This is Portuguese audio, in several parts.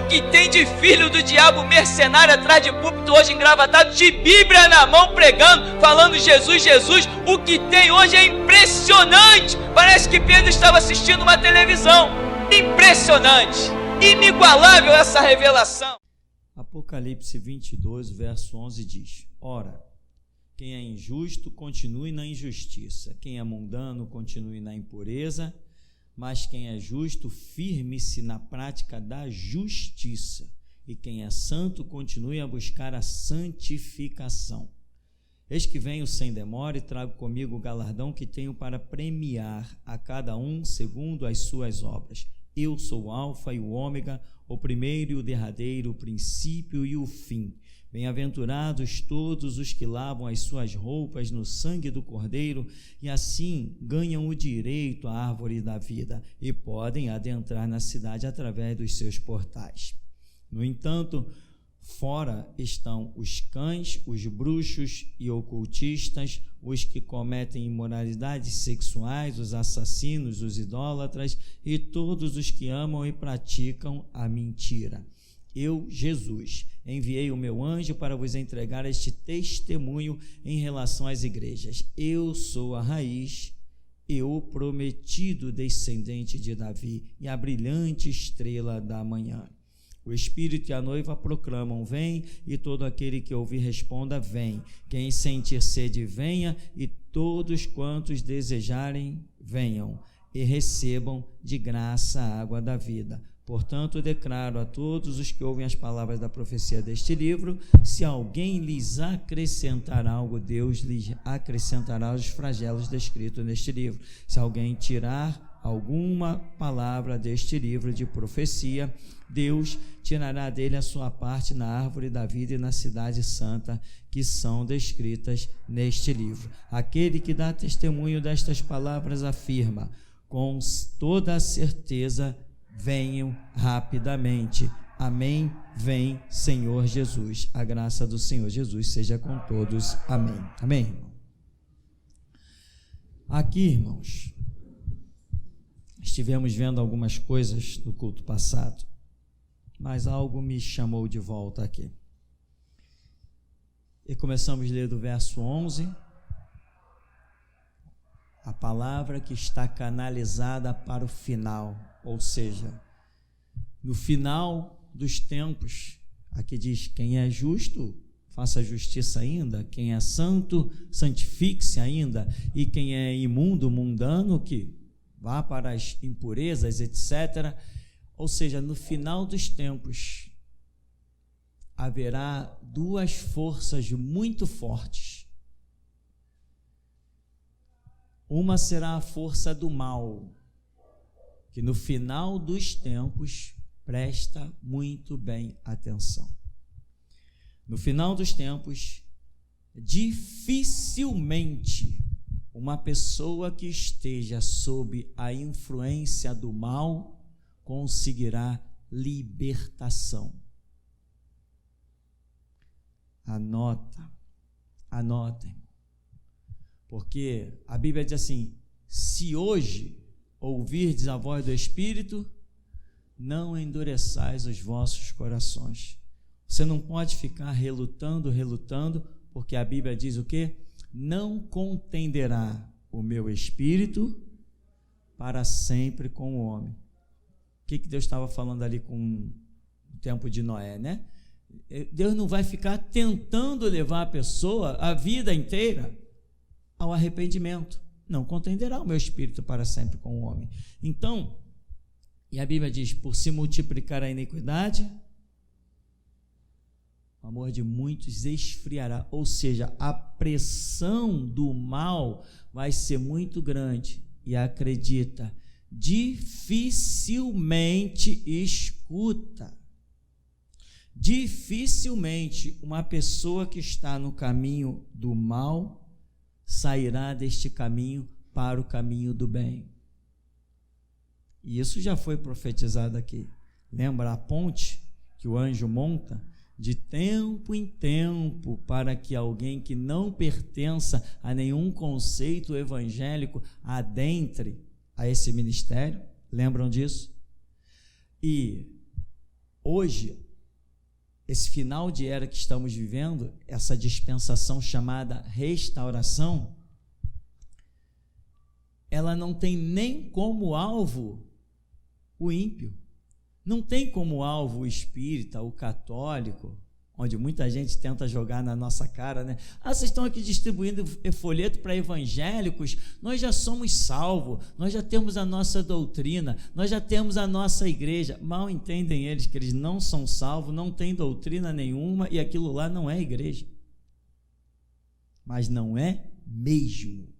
que tem de filho do diabo mercenário atrás de púlpito hoje engravatado, de Bíblia na mão pregando, falando Jesus, Jesus. O que tem hoje é impressionante. Parece que Pedro estava assistindo uma televisão. Impressionante, inigualável essa revelação. Apocalipse 22, verso 11 diz: Ora, quem é injusto, continue na injustiça. Quem é mundano, continue na impureza. Mas quem é justo, firme-se na prática da justiça. E quem é santo, continue a buscar a santificação. Eis que venho sem demora e trago comigo o galardão que tenho para premiar a cada um segundo as suas obras. Eu sou o Alfa e o Ômega, o primeiro e o derradeiro, o princípio e o fim. Bem-aventurados todos os que lavam as suas roupas no sangue do Cordeiro e assim ganham o direito à árvore da vida e podem adentrar na cidade através dos seus portais. No entanto, fora estão os cães, os bruxos e ocultistas, os que cometem imoralidades sexuais, os assassinos, os idólatras e todos os que amam e praticam a mentira. Eu, Jesus, enviei o meu anjo para vos entregar este testemunho em relação às igrejas. Eu sou a raiz e o prometido descendente de Davi e a brilhante estrela da manhã. O Espírito e a noiva proclamam: vem, e todo aquele que ouvir responda: vem. Quem sentir sede, venha, e todos quantos desejarem, venham, e recebam de graça a água da vida. Portanto, declaro a todos os que ouvem as palavras da profecia deste livro: se alguém lhes acrescentar algo, Deus lhes acrescentará os flagelos descritos neste livro. Se alguém tirar alguma palavra deste livro de profecia, Deus tirará dele a sua parte na árvore da vida e na cidade santa, que são descritas neste livro. Aquele que dá testemunho destas palavras afirma com toda a certeza: venham rapidamente. Amém. Vem, Senhor Jesus. A graça do Senhor Jesus seja com todos. Amém. Amém, irmão. Aqui, irmãos, estivemos vendo algumas coisas no culto passado, mas algo me chamou de volta aqui. E começamos a ler do verso 11, a palavra que está canalizada para o final, ou seja, no final dos tempos. Aqui diz: quem é justo, faça justiça ainda, quem é santo, santifique-se ainda, e quem é imundo, mundano, que vá para as impurezas, etc. Ou seja, no final dos tempos haverá duas forças muito fortes. Uma será a força do mal, que no final dos tempos, presta muito bem atenção. No final dos tempos, dificilmente uma pessoa que esteja sob a influência do mal conseguirá libertação. Anota, irmão. Porque a Bíblia diz assim: se hoje ouvirdes a voz do Espírito, não endureçais os vossos corações. Você não pode ficar relutando, porque a Bíblia diz o quê? Não contenderá o meu Espírito para sempre com o homem. O que Deus estava falando ali com o tempo de Noé, né? Deus não vai ficar tentando levar a pessoa a vida inteira ao arrependimento. Não contenderá o meu Espírito para sempre com o homem. Então, e a Bíblia diz: por se multiplicar a iniquidade, o amor de muitos esfriará. Ou seja, a pressão do mal vai ser muito grande. E acredita, dificilmente escuta. Dificilmente uma pessoa que está no caminho do mal sairá deste caminho para o caminho do bem. E isso já foi profetizado aqui. Lembra a ponte que o anjo monta de tempo em tempo para que alguém que não pertença a nenhum conceito evangélico adentre a esse ministério? Lembram disso? E hoje, esse final de era que estamos vivendo, essa dispensação chamada restauração, ela não tem nem como alvo o ímpio, não tem como alvo o espírita, o católico, onde muita gente tenta jogar na nossa cara, né? Vocês estão aqui distribuindo folheto para evangélicos, nós já somos salvos, nós já temos a nossa doutrina, nós já temos a nossa igreja. Mal entendem eles que eles não são salvos, não têm doutrina nenhuma e aquilo lá não é igreja. Mas não é mesmo,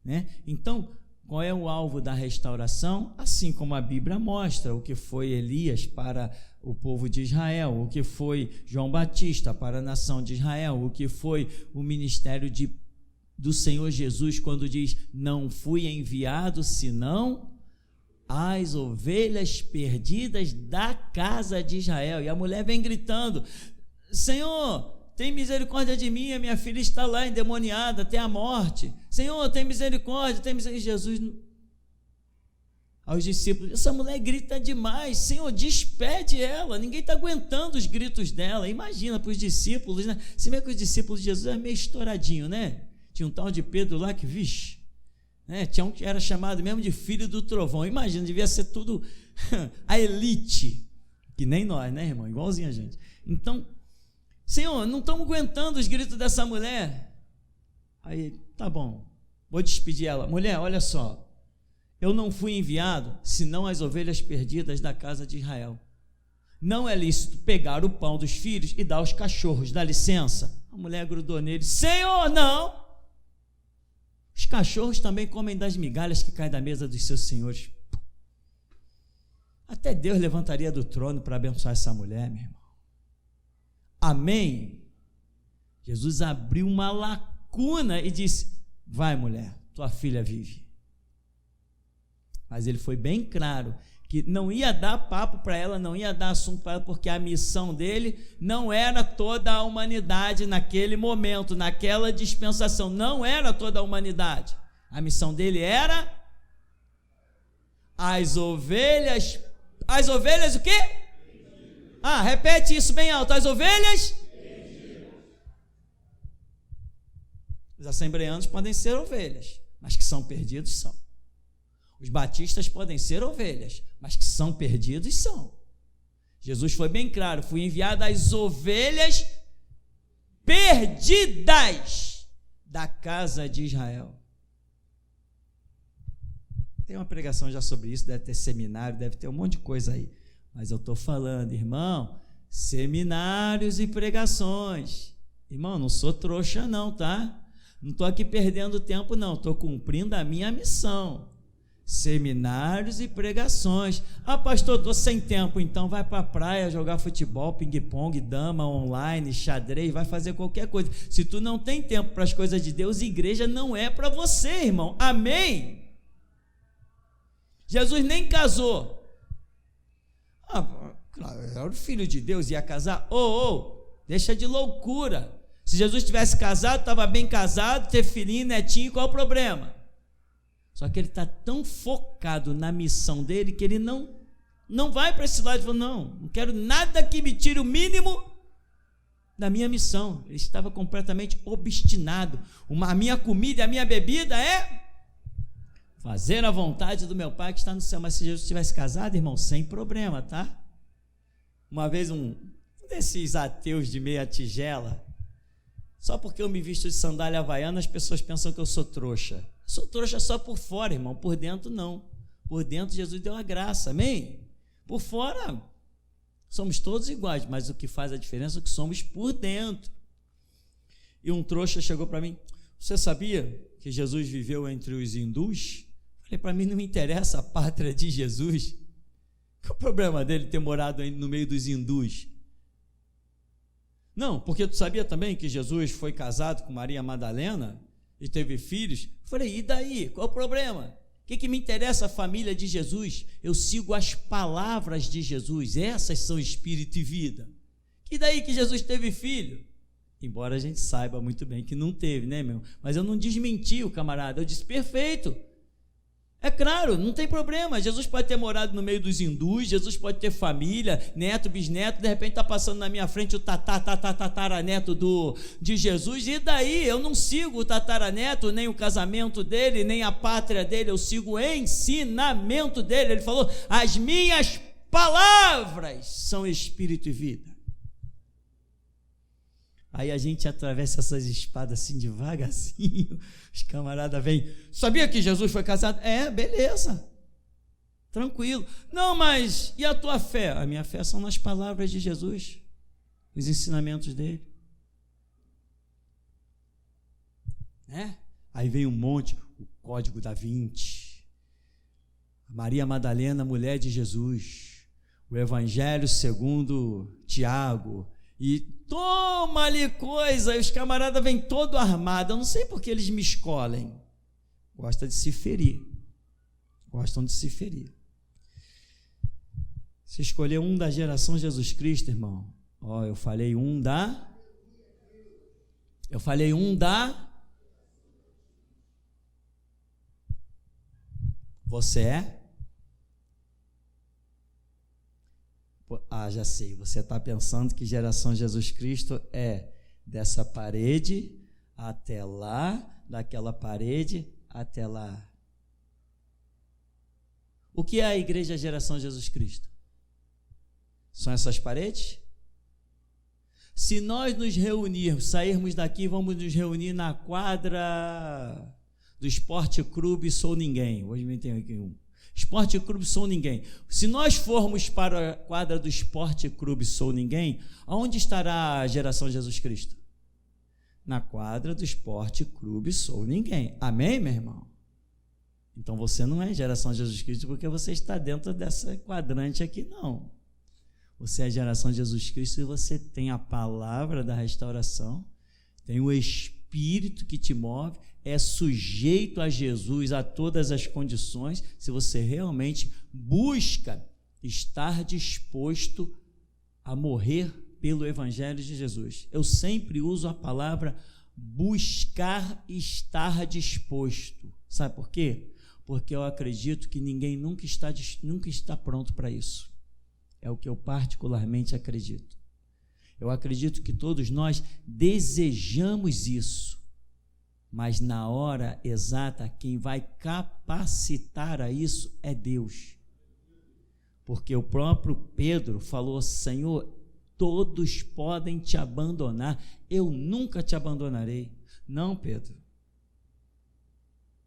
né? Então, qual é o alvo da restauração? Assim como a Bíblia mostra, o que foi Elias para o povo de Israel, o que foi João Batista para a nação de Israel, o que foi o ministério do Senhor Jesus, quando diz, não fui enviado senão as ovelhas perdidas da casa de Israel. E a mulher vem gritando, Senhor, tem misericórdia de mim, a minha filha está lá endemoniada até a morte. Senhor, tem misericórdia, tem misericórdia. Jesus, aos discípulos, essa mulher grita demais, Senhor, despede ela, ninguém está aguentando os gritos dela. Imagina para os discípulos, né? Se bem que os discípulos de Jesus eram meio estouradinho, né? Tinha um tal de Pedro lá que, vixe, né? Tinha um que era chamado mesmo de filho do trovão. Imagina, devia ser tudo a elite, que nem nós, né, irmão? Igualzinho a gente. Então, Senhor, não estamos aguentando os gritos dessa mulher. Aí, tá bom, vou despedir ela. Mulher, olha só, eu não fui enviado senão as ovelhas perdidas da casa de Israel. Não é lícito pegar o pão dos filhos e dar aos cachorros, dá licença? A mulher grudou nele, Senhor, não! Os cachorros também comem das migalhas que caem da mesa dos seus senhores. Até Deus levantaria do trono para abençoar essa mulher, meu irmão. Amém? Jesus abriu uma lacuna e disse, vai mulher, tua filha vive. Mas ele foi bem claro que não ia dar papo para ela, não ia dar assunto para ela, porque a missão dele não era toda a humanidade naquele momento, naquela dispensação, não era toda a humanidade. A missão dele era as ovelhas o quê? Repete isso bem alto, as ovelhas? Os assembleanos podem ser ovelhas, mas que são perdidos são. Os batistas podem ser ovelhas, mas que são perdidos são. Jesus foi bem claro, fui enviado às ovelhas perdidas da casa de Israel. Tem uma pregação já sobre isso, deve ter seminário, deve ter um monte de coisa aí. Mas eu estou falando, irmão, seminários e pregações. Irmão, não sou trouxa não, tá? Não estou aqui perdendo tempo não, estou cumprindo a minha missão. Seminários e pregações. Pastor, estou sem tempo, então vai para a praia jogar futebol, ping-pong, dama, online, xadrez, vai fazer qualquer coisa. Se tu não tem tempo para as coisas de Deus, igreja não é para você, irmão. Amém? Jesus nem casou. Claro, era o filho de Deus, ia casar. Deixa de loucura. Se Jesus tivesse casado, estava bem casado, ter filhinho, netinho, qual o problema? Só que ele está tão focado na missão dele que ele não vai para esse lado e falou, não quero nada que me tire o mínimo da minha missão. Ele estava completamente obstinado. A minha comida e a minha bebida é fazer a vontade do meu Pai que está no céu. Mas se Jesus tivesse casado, irmão, sem problema, tá? Uma vez um desses ateus de meia tigela, só porque eu me visto de sandália havaiana, as pessoas pensam que eu sou trouxa. Sou trouxa só por fora, irmão, por dentro não. Por dentro Jesus deu a graça, amém? Por fora somos todos iguais, mas o que faz a diferença é o que somos por dentro. E um trouxa chegou para mim, você sabia que Jesus viveu entre os hindus? Falei, para mim não me interessa a pátria de Jesus. Qual é o problema dele ter morado no meio dos hindus? Não, porque tu sabia também que Jesus foi casado com Maria Madalena e teve filhos? Falei, e daí? Qual o problema? O que me interessa a família de Jesus? Eu sigo as palavras de Jesus, essas são espírito e vida. E daí que Jesus teve filho? Embora a gente saiba muito bem que não teve, né, meu? Mas eu não desmenti o camarada, eu disse, perfeito. É claro, não tem problema. Jesus pode ter morado no meio dos hindus, Jesus pode ter família, neto, bisneto, de repente está passando na minha frente o tataraneto de Jesus, e daí? Eu não sigo o tataraneto, nem o casamento dele, nem a pátria dele, eu sigo o ensinamento dele. Ele falou: as minhas palavras são espírito e vida. Aí a gente atravessa essas espadas assim devagarzinho, os camaradas vêm: sabia que Jesus foi casado? É, beleza, tranquilo. Não, mas e a tua fé? A minha fé são nas palavras de Jesus, os ensinamentos dele. Aí vem um monte, o Código da Vinci, Maria Madalena, mulher de Jesus, o Evangelho segundo Tiago, e toma-lhe coisa, e os camaradas vêm todo armados. Eu não sei porque eles me escolhem. Gostam de se ferir. Se escolher um da geração Jesus Cristo, irmão, eu falei um da... Você é? Já sei, você está pensando que geração Jesus Cristo é dessa parede até lá, daquela parede até lá. O que é a igreja geração Jesus Cristo? São essas paredes? Se nós nos reunirmos, sairmos daqui, vamos nos reunir na quadra do Esporte Clube Sou Ninguém. Hoje me tem aqui um. Esporte Clube Sou Ninguém. Se nós formos para a quadra do Esporte Clube Sou Ninguém, aonde estará a geração Jesus Cristo? Na quadra do Esporte Clube Sou Ninguém. Amém, meu irmão? Então você não é geração Jesus Cristo porque você está dentro dessa quadrante aqui, não. Você é a geração Jesus Cristo e você tem a palavra da restauração, tem o Espírito que te move, é sujeito a Jesus a todas as condições, se você realmente busca estar disposto a morrer pelo Evangelho de Jesus. Eu sempre uso a palavra buscar estar disposto. Sabe por quê? Porque eu acredito que ninguém nunca está pronto para isso. É o que eu particularmente acredito. Eu acredito que todos nós desejamos isso, mas na hora exata, quem vai capacitar a isso é Deus. Porque o próprio Pedro falou: Senhor, todos podem te abandonar, eu nunca te abandonarei. Não, Pedro.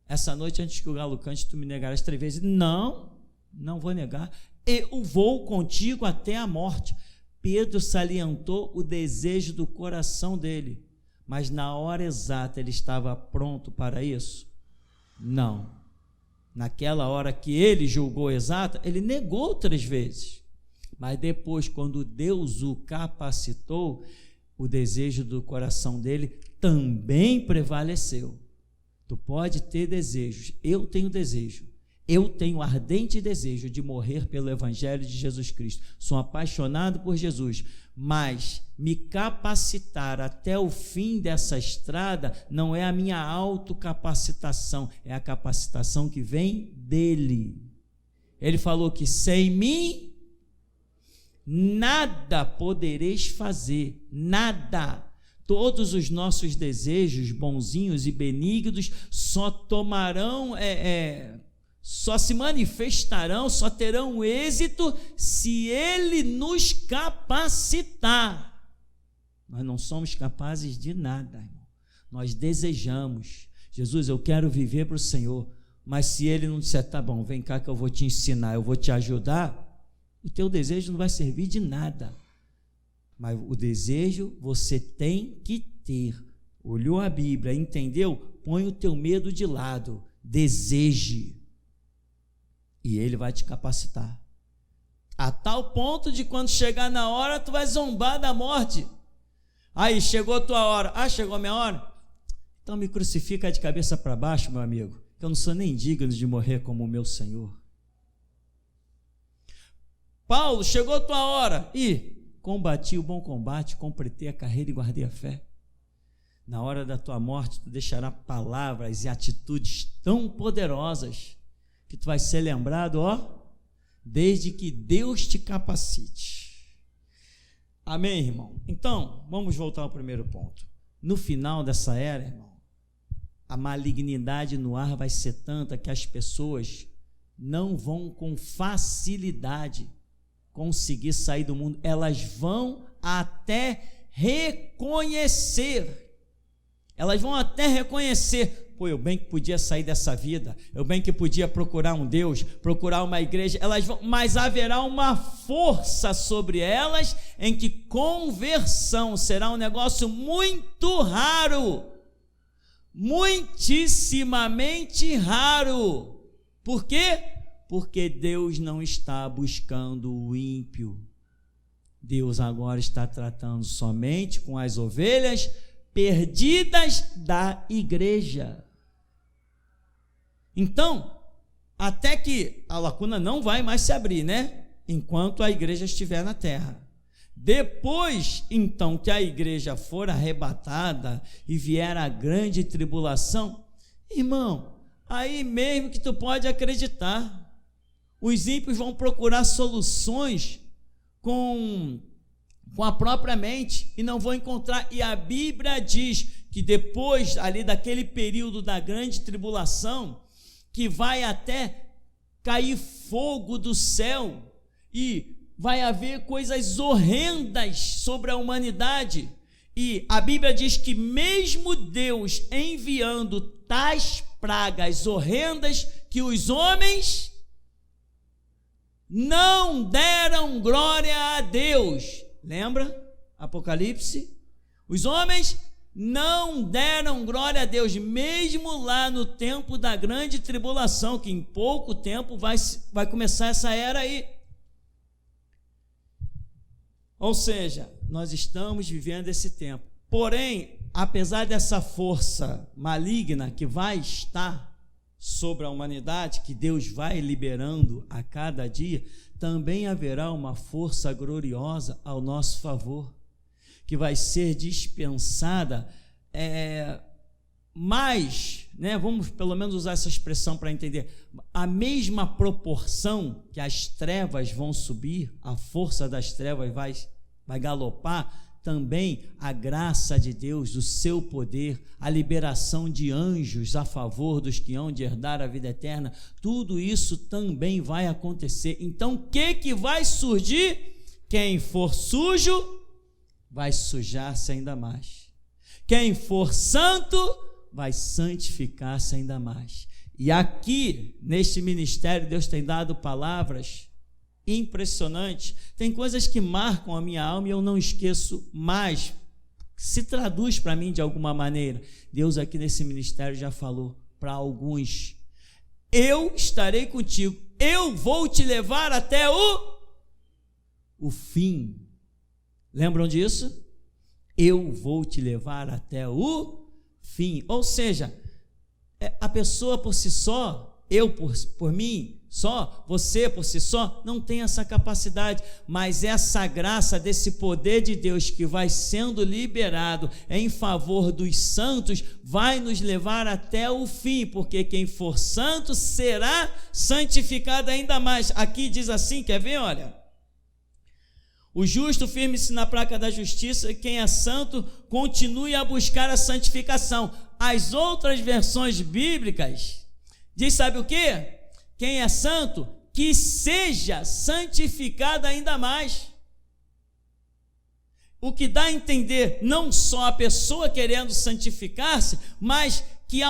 Essa noite, antes que o galo cante, tu me negarás 3 vezes. Não, não vou negar. Eu vou contigo até a morte. Pedro salientou o desejo do coração dele, mas na hora exata ele estava pronto para isso? Não. Naquela hora que ele julgou exata, ele negou 3 vezes. Mas depois, quando Deus o capacitou, o desejo do coração dele também prevaleceu. Tu pode ter desejos, eu tenho desejo. Eu tenho ardente desejo de morrer pelo Evangelho de Jesus Cristo. Sou apaixonado por Jesus, mas me capacitar até o fim dessa estrada não é a minha autocapacitação, é a capacitação que vem dele. Ele falou que sem mim nada podereis fazer, nada. Todos os nossos desejos bonzinhos e benignos só tomarão, só se manifestarão, só terão êxito se Ele nos capacitar. Nós não somos capazes de nada, irmão. Nós desejamos. Jesus, eu quero viver para o Senhor, mas se Ele não disser, tá bom, vem cá que eu vou te ensinar, eu vou te ajudar, o teu desejo não vai servir de nada. Mas o desejo você tem que ter. Olhou a Bíblia, entendeu? Põe o teu medo de lado, deseje. E Ele vai te capacitar. A tal ponto de quando chegar na hora, tu vai zombar da morte. Aí, chegou a tua hora. Ah, chegou a minha hora? Então me crucifica de cabeça para baixo, meu amigo, que eu não sou nem digno de morrer como o meu Senhor. Paulo, chegou a tua hora. E combati o bom combate, completei a carreira e guardei a fé. Na hora da tua morte, tu deixará palavras e atitudes tão poderosas que tu vai ser lembrado, desde que Deus te capacite. Amém, irmão? Então, vamos voltar ao primeiro ponto. No final dessa era, irmão, a malignidade no ar vai ser tanta que as pessoas não vão com facilidade conseguir sair do mundo. Elas vão até reconhecer. Pô, eu bem que podia sair dessa vida, eu bem que podia procurar um Deus, procurar uma igreja, mas haverá uma força sobre elas em que conversão será um negócio muito raro, muitíssimamente raro. Por quê? Porque Deus não está buscando o ímpio. Deus agora está tratando somente com as ovelhas perdidas da igreja. Então, até que a lacuna não vai mais se abrir, né? Enquanto a igreja estiver na terra. Depois, então, que a igreja for arrebatada e vier a grande tribulação, irmão, aí mesmo que tu pode acreditar, os ímpios vão procurar soluções com a própria mente e não vão encontrar. E a Bíblia diz que depois ali daquele período da grande tribulação, que vai até cair fogo do céu e vai haver coisas horrendas sobre a humanidade. E a Bíblia diz que mesmo Deus enviando tais pragas horrendas, que os homens não deram glória a Deus. Lembra? Apocalipse? Os homens não deram glória a Deus, mesmo lá no tempo da grande tribulação, que em pouco tempo vai começar essa era aí. Ou seja, nós estamos vivendo esse tempo. Porém, apesar dessa força maligna que vai estar sobre a humanidade, que Deus vai liberando a cada dia, também haverá uma força gloriosa ao nosso favor, que vai ser dispensada mais, né? Vamos pelo menos usar essa expressão para entender, a mesma proporção que as trevas vão subir, a força das trevas vai galopar, também a graça de Deus, o seu poder, a liberação de anjos a favor dos que hão de herdar a vida eterna, tudo isso também vai acontecer. Então, o que vai surgir? Quem for sujo, vai sujar-se ainda mais. Quem for santo, vai santificar-se ainda mais. E aqui, neste ministério, Deus tem dado palavras impressionantes. Tem coisas que marcam a minha alma e eu não esqueço mais. Se traduz para mim de alguma maneira. Deus aqui nesse ministério já falou para alguns: eu estarei contigo, eu vou te levar até o fim. Lembram disso? Eu vou te levar até o fim. Ou seja, a pessoa por si só, eu por mim só, você por si só, não tem essa capacidade, mas essa graça desse poder de Deus que vai sendo liberado em favor dos santos, vai nos levar até o fim, porque quem for santo será santificado ainda mais. Aqui diz assim, quer ver? Olha: o justo firme-se na placa da justiça, e quem é santo continue a buscar a santificação. As outras versões bíblicas diz, sabe o quê? Quem é santo, que seja santificado ainda mais. O que dá a entender não só a pessoa querendo santificar-se, mas que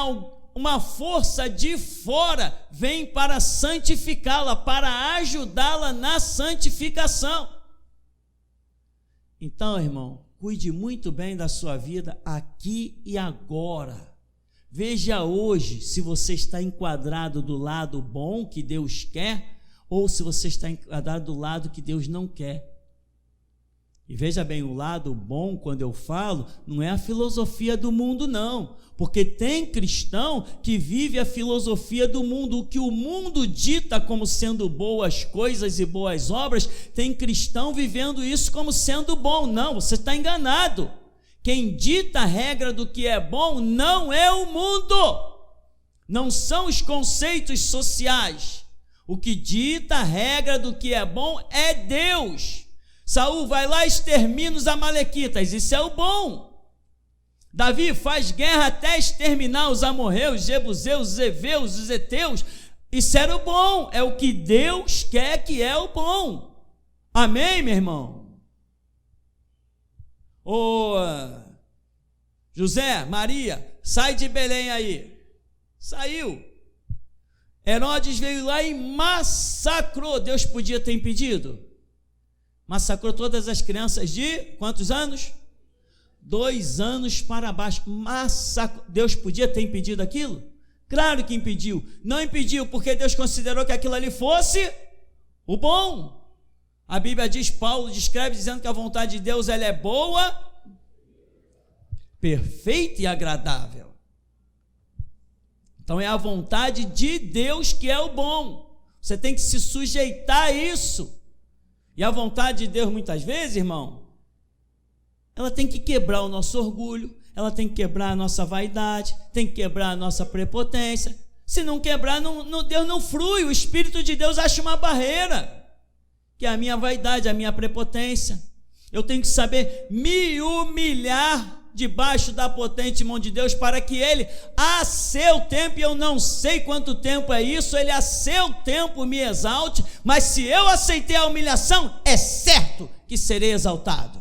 uma força de fora vem para santificá-la, para ajudá-la na santificação. Então, irmão, cuide muito bem da sua vida aqui e agora. Veja hoje se você está enquadrado do lado bom que Deus quer ou se você está enquadrado do lado que Deus não quer. E veja bem, o lado bom, quando eu falo, não é a filosofia do mundo, não. Porque tem cristão que vive a filosofia do mundo. O que o mundo dita como sendo boas coisas e boas obras, tem cristão vivendo isso como sendo bom. Não, você está enganado. Quem dita a regra do que é bom não é o mundo. Não são os conceitos sociais. O que dita a regra do que é bom é Deus. Saul vai lá e extermina os amalequitas, isso é o bom. Davi faz guerra até exterminar os amorreus, os jebuseus, os heveus, os heteus, isso era o bom, é o que Deus quer, que é o bom. Amém, meu irmão? José, Maria, sai de Belém aí. Saiu. Herodes veio lá e massacrou. Deus podia ter impedido? Massacrou todas as crianças de quantos anos? 2 anos para baixo. Deus podia ter impedido aquilo? Claro que impediu. Não impediu porque Deus considerou que aquilo ali fosse o bom. A Bíblia diz, Paulo descreve dizendo que a vontade de Deus ela é boa, perfeita e agradável. Então é a vontade de Deus que é o bom. Você tem que se sujeitar a isso. E a vontade de Deus muitas vezes, irmão, ela tem que quebrar o nosso orgulho, ela tem que quebrar a nossa vaidade, tem que quebrar a nossa prepotência. Se não quebrar, Deus não flui. O Espírito de Deus acha uma barreira, que é a minha vaidade, a minha prepotência. Eu tenho que saber me humilhar debaixo da potente mão de Deus, para que Ele, a seu tempo, e eu não sei quanto tempo é isso, Ele a seu tempo me exalte, mas se eu aceitei a humilhação, é certo que serei exaltado.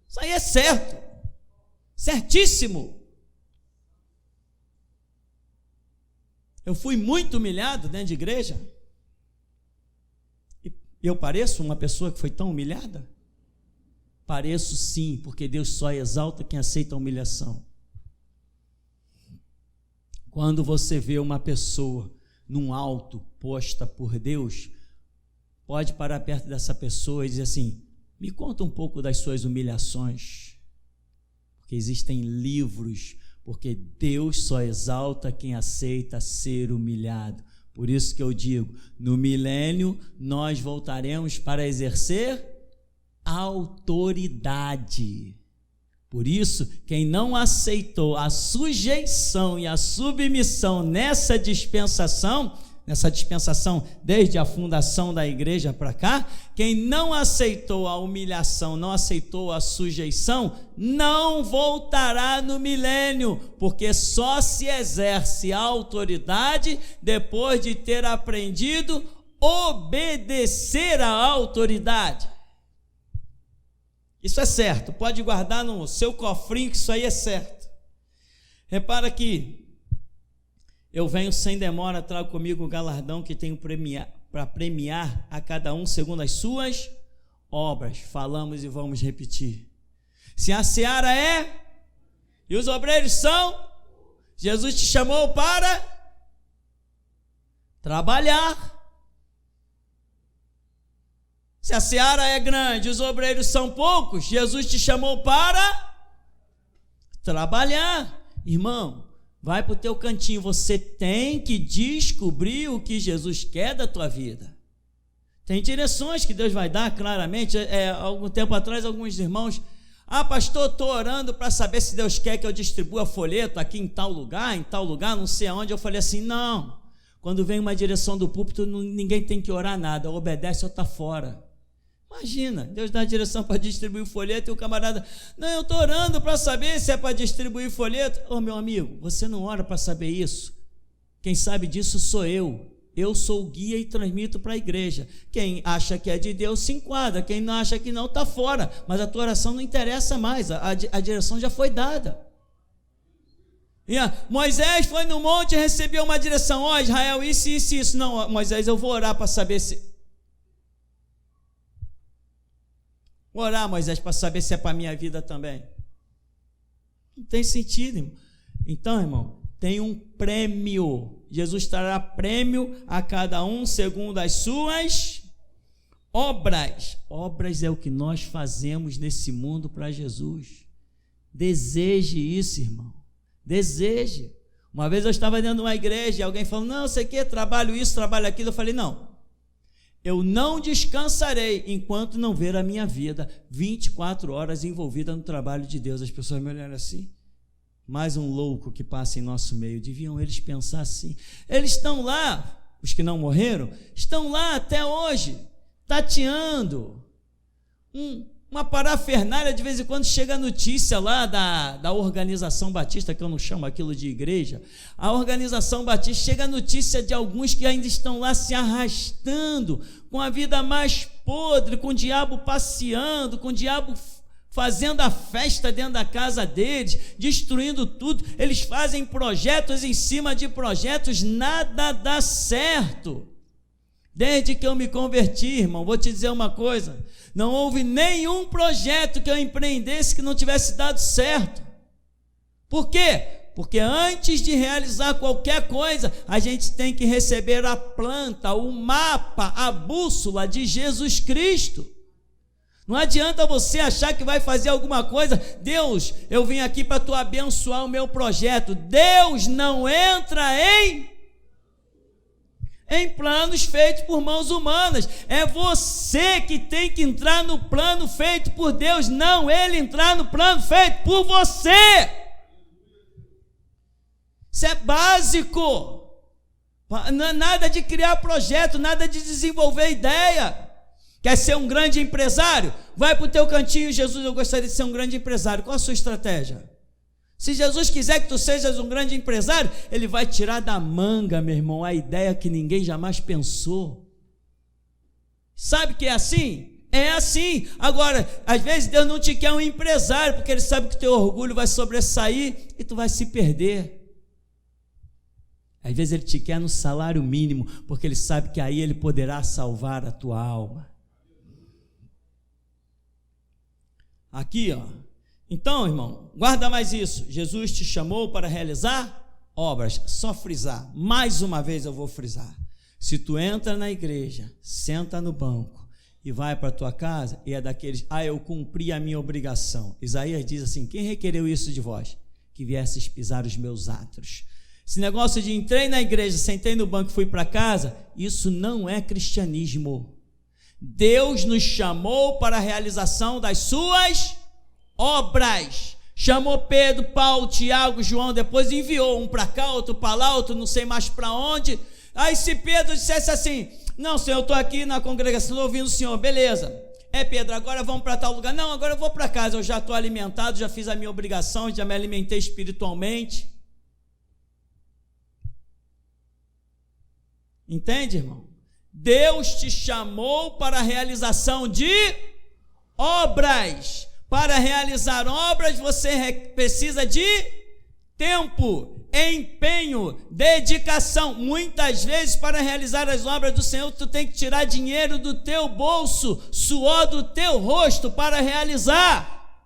Isso aí é certo, certíssimo. Eu fui muito humilhado dentro de igreja, e eu pareço uma pessoa que foi tão humilhada? Pareço sim, porque Deus só exalta quem aceita a humilhação. Quando você vê uma pessoa num alto posta por Deus, pode parar perto dessa pessoa e dizer assim, me conta um pouco das suas humilhações, porque existem livros, porque Deus só exalta quem aceita ser humilhado. Por isso que eu digo, no milênio nós voltaremos para exercer autoridade. Por isso, quem não aceitou a sujeição e a submissão nessa dispensação desde a fundação da igreja para cá, quem não aceitou a humilhação, não aceitou a sujeição, não voltará no milênio, porque só se exerce a autoridade depois de ter aprendido a obedecer à autoridade. Isso é certo, pode guardar no seu cofrinho que isso aí é certo. Repara que eu venho sem demora, trago comigo o galardão que tenho para premiar a cada um segundo as suas obras. Falamos e vamos repetir. Se a seara é e os obreiros são, Jesus te chamou para trabalhar. Se a seara é grande, os obreiros são poucos, Jesus te chamou para trabalhar. Irmão, vai para o teu cantinho, você tem que descobrir o que Jesus quer da tua vida. Tem direções que Deus vai dar claramente. Algum tempo atrás, alguns irmãos, pastor, estou orando para saber se Deus quer que eu distribua folheto aqui em tal lugar, não sei aonde. Eu falei assim, não, quando vem uma direção do púlpito, ninguém tem que orar nada, obedece ou está fora. Imagina, Deus dá a direção para distribuir folheto e o camarada, não, eu estou orando para saber se é para distribuir folheto. Meu amigo, você não ora para saber isso. Quem sabe disso sou eu. Eu sou o guia e transmito para a igreja. Quem acha que é de Deus se enquadra, quem não acha que não está fora, mas a tua oração não interessa mais, a direção já foi dada. Moisés foi no monte e recebeu uma direção, Israel, isso. Não, Moisés, eu vou orar para saber se... Vou orar, Moisés, para saber se é para a minha vida também. Não tem sentido, irmão. Então, irmão, tem um prêmio. Jesus trará prêmio a cada um segundo as suas obras. Obras é o que nós fazemos nesse mundo para Jesus. Deseje isso, irmão. Deseje. Uma vez eu estava dentro de uma igreja e alguém falou, não, você quer trabalho isso, trabalho aquilo. Eu falei, não. Eu não descansarei enquanto não ver a minha vida 24 horas envolvida no trabalho de Deus. As pessoas me olharam assim, mais um louco que passa em nosso meio. Deviam eles pensar assim. Eles estão lá, os que não morreram, estão lá até hoje, tateando. Uma parafernália, de vez em quando chega a notícia lá da Organização Batista, que eu não chamo aquilo de igreja. A Organização Batista, chega a notícia de alguns que ainda estão lá se arrastando, com a vida mais podre, com o diabo passeando, com o diabo fazendo a festa dentro da casa deles, destruindo tudo. Eles fazem projetos em cima de projetos, nada dá certo. Desde que eu me converti, irmão, vou te dizer uma coisa, não houve nenhum projeto que eu empreendesse que não tivesse dado certo. Por quê? Porque antes de realizar qualquer coisa, a gente tem que receber a planta, o mapa, a bússola de Jesus Cristo. Não adianta você achar que vai fazer alguma coisa. Deus, eu vim aqui para tu abençoar o meu projeto. Deus não entra em planos feitos por mãos humanas. É você que tem que entrar no plano feito por Deus, não ele entrar no plano feito por você. Isso é básico. Nada de criar projeto, nada de desenvolver ideia. Quer ser um grande empresário? Vai para o teu cantinho. Jesus, eu gostaria de ser um grande empresário. Qual a sua estratégia? Se Jesus quiser que tu sejas um grande empresário, ele vai tirar da manga, meu irmão, a ideia que ninguém jamais pensou. Sabe que é assim? É assim. Agora, às vezes Deus não te quer um empresário, porque ele sabe que o teu orgulho vai sobressair e tu vai se perder. Às vezes ele te quer no salário mínimo, porque ele sabe que aí ele poderá salvar a tua alma. Aqui, ó. Então, irmão, guarda mais isso. Jesus te chamou para realizar obras. Só frisar. Mais uma vez eu vou frisar. Se tu entra na igreja, senta no banco e vai para a tua casa, e é daqueles, eu cumpri a minha obrigação. Isaías diz assim: quem requereu isso de vós? Que viesses pisar os meus átrios. Esse negócio de entrei na igreja, sentei no banco e fui para casa, isso não é cristianismo. Deus nos chamou para a realização das suas obras. Chamou Pedro, Paulo, Tiago, João, depois enviou um para cá, outro para lá, outro não sei mais para onde. Aí se Pedro dissesse assim: não, Senhor, eu estou aqui na congregação ouvindo o Senhor, beleza. Pedro, agora vamos para tal lugar. Não, agora eu vou para casa, eu já estou alimentado, já fiz a minha obrigação, já me alimentei espiritualmente. Entende, irmão? Deus te chamou para a realização de obras. Para realizar obras, você precisa de tempo, empenho, dedicação. Muitas vezes, para realizar as obras do Senhor, tu tem que tirar dinheiro do teu bolso, suor do teu rosto para realizar.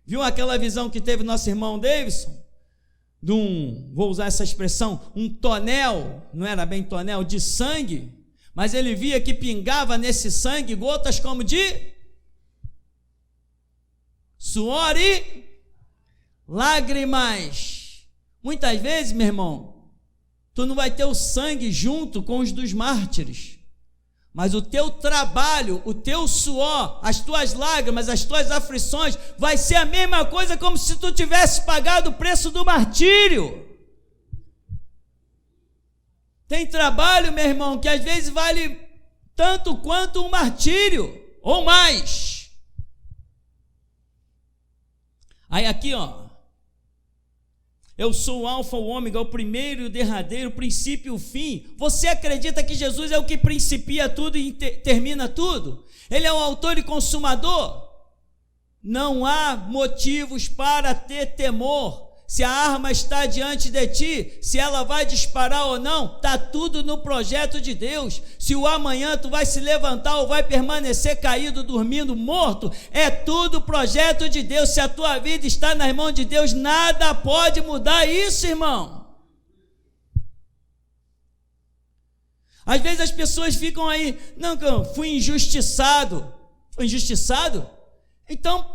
Viu aquela visão que teve nosso irmão Davidson? Vou usar essa expressão, um tonel, não era bem tonel, de sangue, mas ele via que pingava nesse sangue gotas como de suor e lágrimas. Muitas vezes, meu irmão, tu não vai ter o sangue junto com os dos mártires, mas o teu trabalho, o teu suor, as tuas lágrimas, as tuas aflições, vai ser a mesma coisa como se tu tivesse pagado o preço do martírio. Tem trabalho, meu irmão, que às vezes vale tanto quanto um martírio, ou mais. Aí aqui, ó, eu sou o alfa, o ômega, o primeiro e o derradeiro, o princípio e o fim. Você acredita que Jesus é o que principia tudo e termina tudo? Ele é o autor e consumador? Não há motivos para ter temor. Se a arma está diante de ti, se ela vai disparar ou não, está tudo no projeto de Deus. Se o amanhã tu vai se levantar ou vai permanecer caído, dormindo, morto, é tudo projeto de Deus. Se a tua vida está nas mãos de Deus, nada pode mudar isso, irmão. Às vezes as pessoas ficam aí, não, fui injustiçado. Foi injustiçado? Então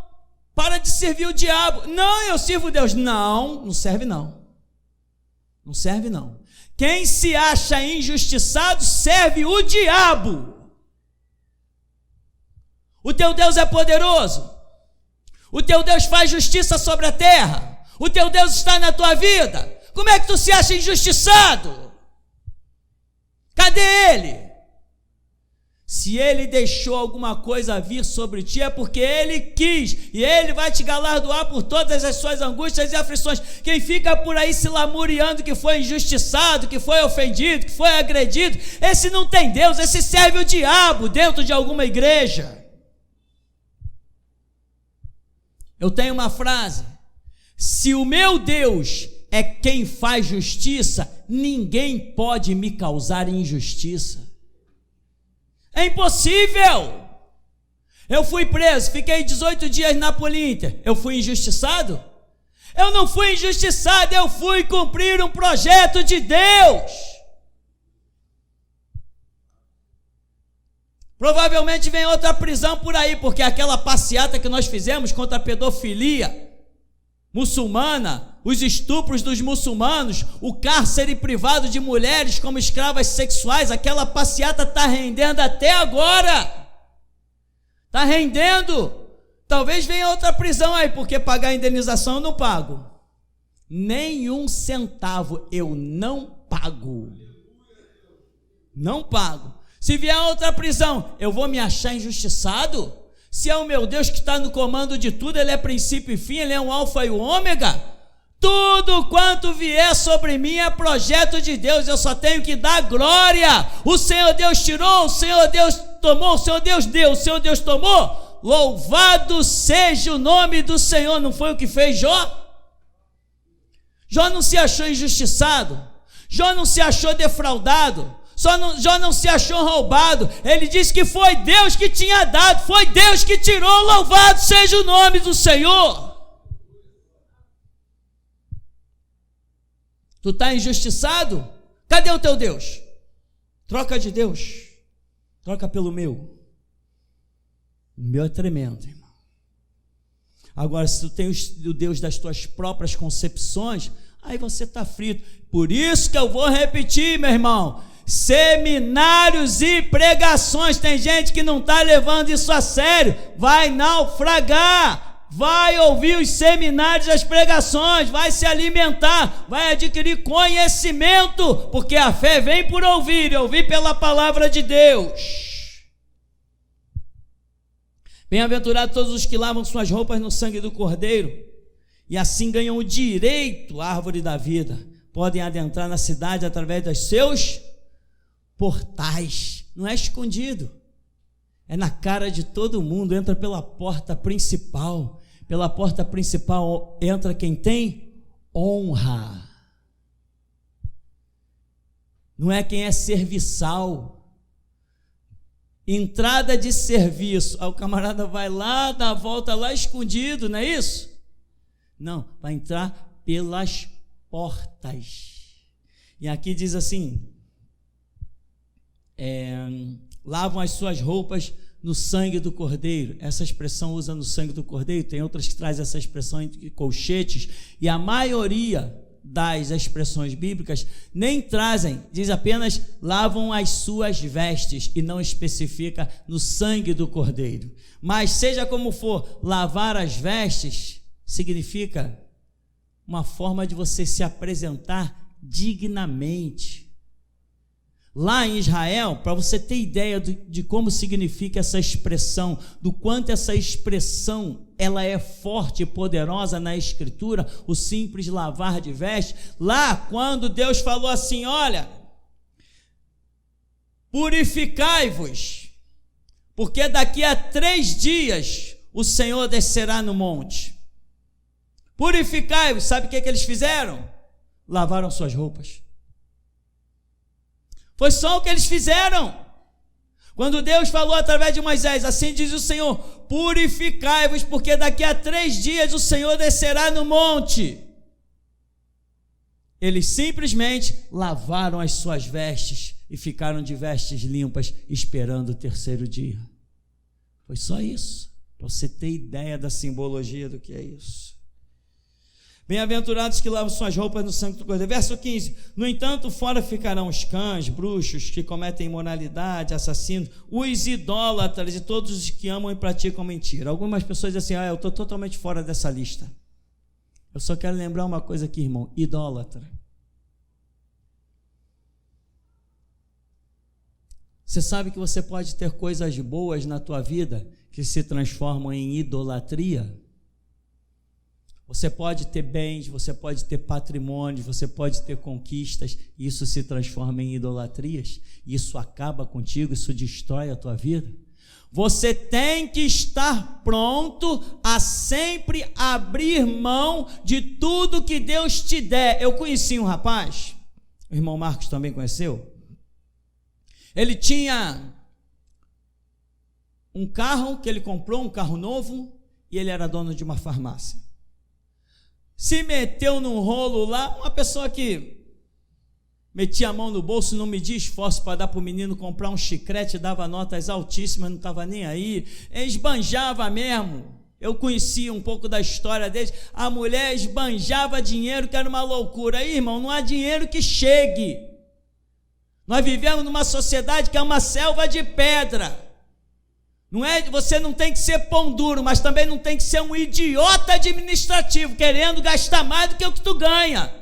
para de servir o diabo. Não, eu sirvo Deus. Não, não serve não. Não serve não. Quem se acha injustiçado serve o diabo. O teu Deus é poderoso. O teu Deus faz justiça sobre a terra. O teu Deus está na tua vida. Como é que tu se acha injustiçado? Cadê Ele? Se Ele deixou alguma coisa vir sobre ti, é porque Ele quis, e Ele vai te galardoar por todas as suas angústias e aflições. Quem fica por aí se lamuriando que foi injustiçado, que foi ofendido, que foi agredido, esse não tem Deus, esse serve o diabo dentro de alguma igreja. Eu tenho uma frase: se o meu Deus é quem faz justiça, ninguém pode me causar injustiça. É impossível. Eu fui preso, fiquei 18 dias na Polinter. Eu fui injustiçado? Eu não fui injustiçado, eu fui cumprir um projeto de Deus. Provavelmente vem outra prisão por aí, porque aquela passeata que nós fizemos contra a pedofilia muçulmana, os estupros dos muçulmanos, o cárcere privado de mulheres como escravas sexuais, aquela passeata está rendendo até agora. Está rendendo. Talvez venha outra prisão aí, porque pagar a indenização eu não pago. Nem um centavo eu não pago. Não pago. Se vier outra prisão, eu vou me achar injustiçado? Se é o meu Deus que está no comando de tudo, Ele é princípio e fim, Ele é um alfa e o ômega. Tudo quanto vier sobre mim é projeto de Deus, eu só tenho que dar glória. O Senhor Deus tirou, o Senhor Deus tomou, o Senhor Deus deu, o Senhor Deus tomou. Louvado seja o nome do Senhor. Não foi o que fez Jó? Jó não se achou injustiçado, Jó não se achou defraudado, Jó não se achou roubado. Ele disse que foi Deus que tinha dado, foi Deus que tirou. Louvado seja o nome do Senhor. Tu está injustiçado? Cadê o teu Deus? Troca de Deus, troca pelo meu. O meu é tremendo, irmão. Agora, se tu tem o Deus das tuas próprias concepções, aí você está frito. Por isso que eu vou repetir, meu irmão: seminários e pregações. Tem gente que não está levando isso a sério, vai naufragar. Vai ouvir os seminários, as pregações, vai se alimentar, vai adquirir conhecimento, porque a fé vem por ouvir, e ouvir pela palavra de Deus. Bem-aventurados todos os que lavam suas roupas no sangue do Cordeiro, e assim ganham o direito à árvore da vida. Podem adentrar na cidade através dos seus portais. Não é escondido, é na cara de todo mundo. Entra pela porta principal. Pela porta principal entra quem tem honra. Não é quem é serviçal. Entrada de serviço. Aí o camarada vai lá, dá a volta lá escondido, não é isso? Não, vai entrar pelas portas. E aqui diz assim: lavam as suas roupas no sangue do Cordeiro. Essa expressão usa no sangue do Cordeiro. Tem outras que trazem essa expressão entre colchetes, e a maioria das expressões bíblicas nem trazem, diz apenas lavam as suas vestes, e não especifica no sangue do Cordeiro. Mas seja como for, lavar as vestes significa uma forma de você se apresentar dignamente. Lá em Israel, para você ter ideia de como significa essa expressão, do quanto essa expressão ela é forte e poderosa na Escritura, o simples lavar de vestes. Lá, quando Deus falou assim: olha, purificai-vos, porque daqui a 3 dias o Senhor descerá no monte. Purificai-vos. Sabe o que eles fizeram? Lavaram suas roupas. Foi só o que eles fizeram. Quando Deus falou através de Moisés: assim diz o Senhor, purificai-vos, porque daqui a 3 dias o Senhor descerá no monte. Eles simplesmente lavaram as suas vestes e ficaram de vestes limpas, esperando o 3º dia. Foi só isso, para você ter ideia da simbologia do que é isso. Bem-aventurados que lavam suas roupas no sangue do Cordeiro. Verso 15: no entanto, fora ficarão os cães, bruxos, que cometem imoralidade, assassinos, os idólatras e todos os que amam e praticam mentira. Algumas pessoas dizem assim: eu estou totalmente fora dessa lista. Eu só quero lembrar uma coisa aqui, irmão: idólatra. Você sabe que você pode ter coisas boas na tua vida que se transformam em idolatria? Você pode ter bens, você pode ter patrimônios, você pode ter conquistas, e isso se transforma em idolatrias, isso acaba contigo, isso destrói a tua vida. Você tem que estar pronto a sempre abrir mão de tudo que Deus te der. Eu conheci um rapaz, o irmão Marcos também conheceu. Ele tinha um carro que ele comprou, um carro novo, e ele era dono de uma farmácia. Se meteu num rolo lá, uma pessoa que metia a mão no bolso, não media esforço para dar para o menino comprar um chiclete, dava notas altíssimas, não estava nem aí, esbanjava mesmo. Eu conhecia um pouco da história deles. A mulher esbanjava dinheiro, que era uma loucura. Aí, irmão, não há dinheiro que chegue. Nós vivemos numa sociedade que é uma selva de pedra. Não é, você não tem que ser pão duro, mas também não tem que ser um idiota administrativo, querendo gastar mais do que o que tu ganha.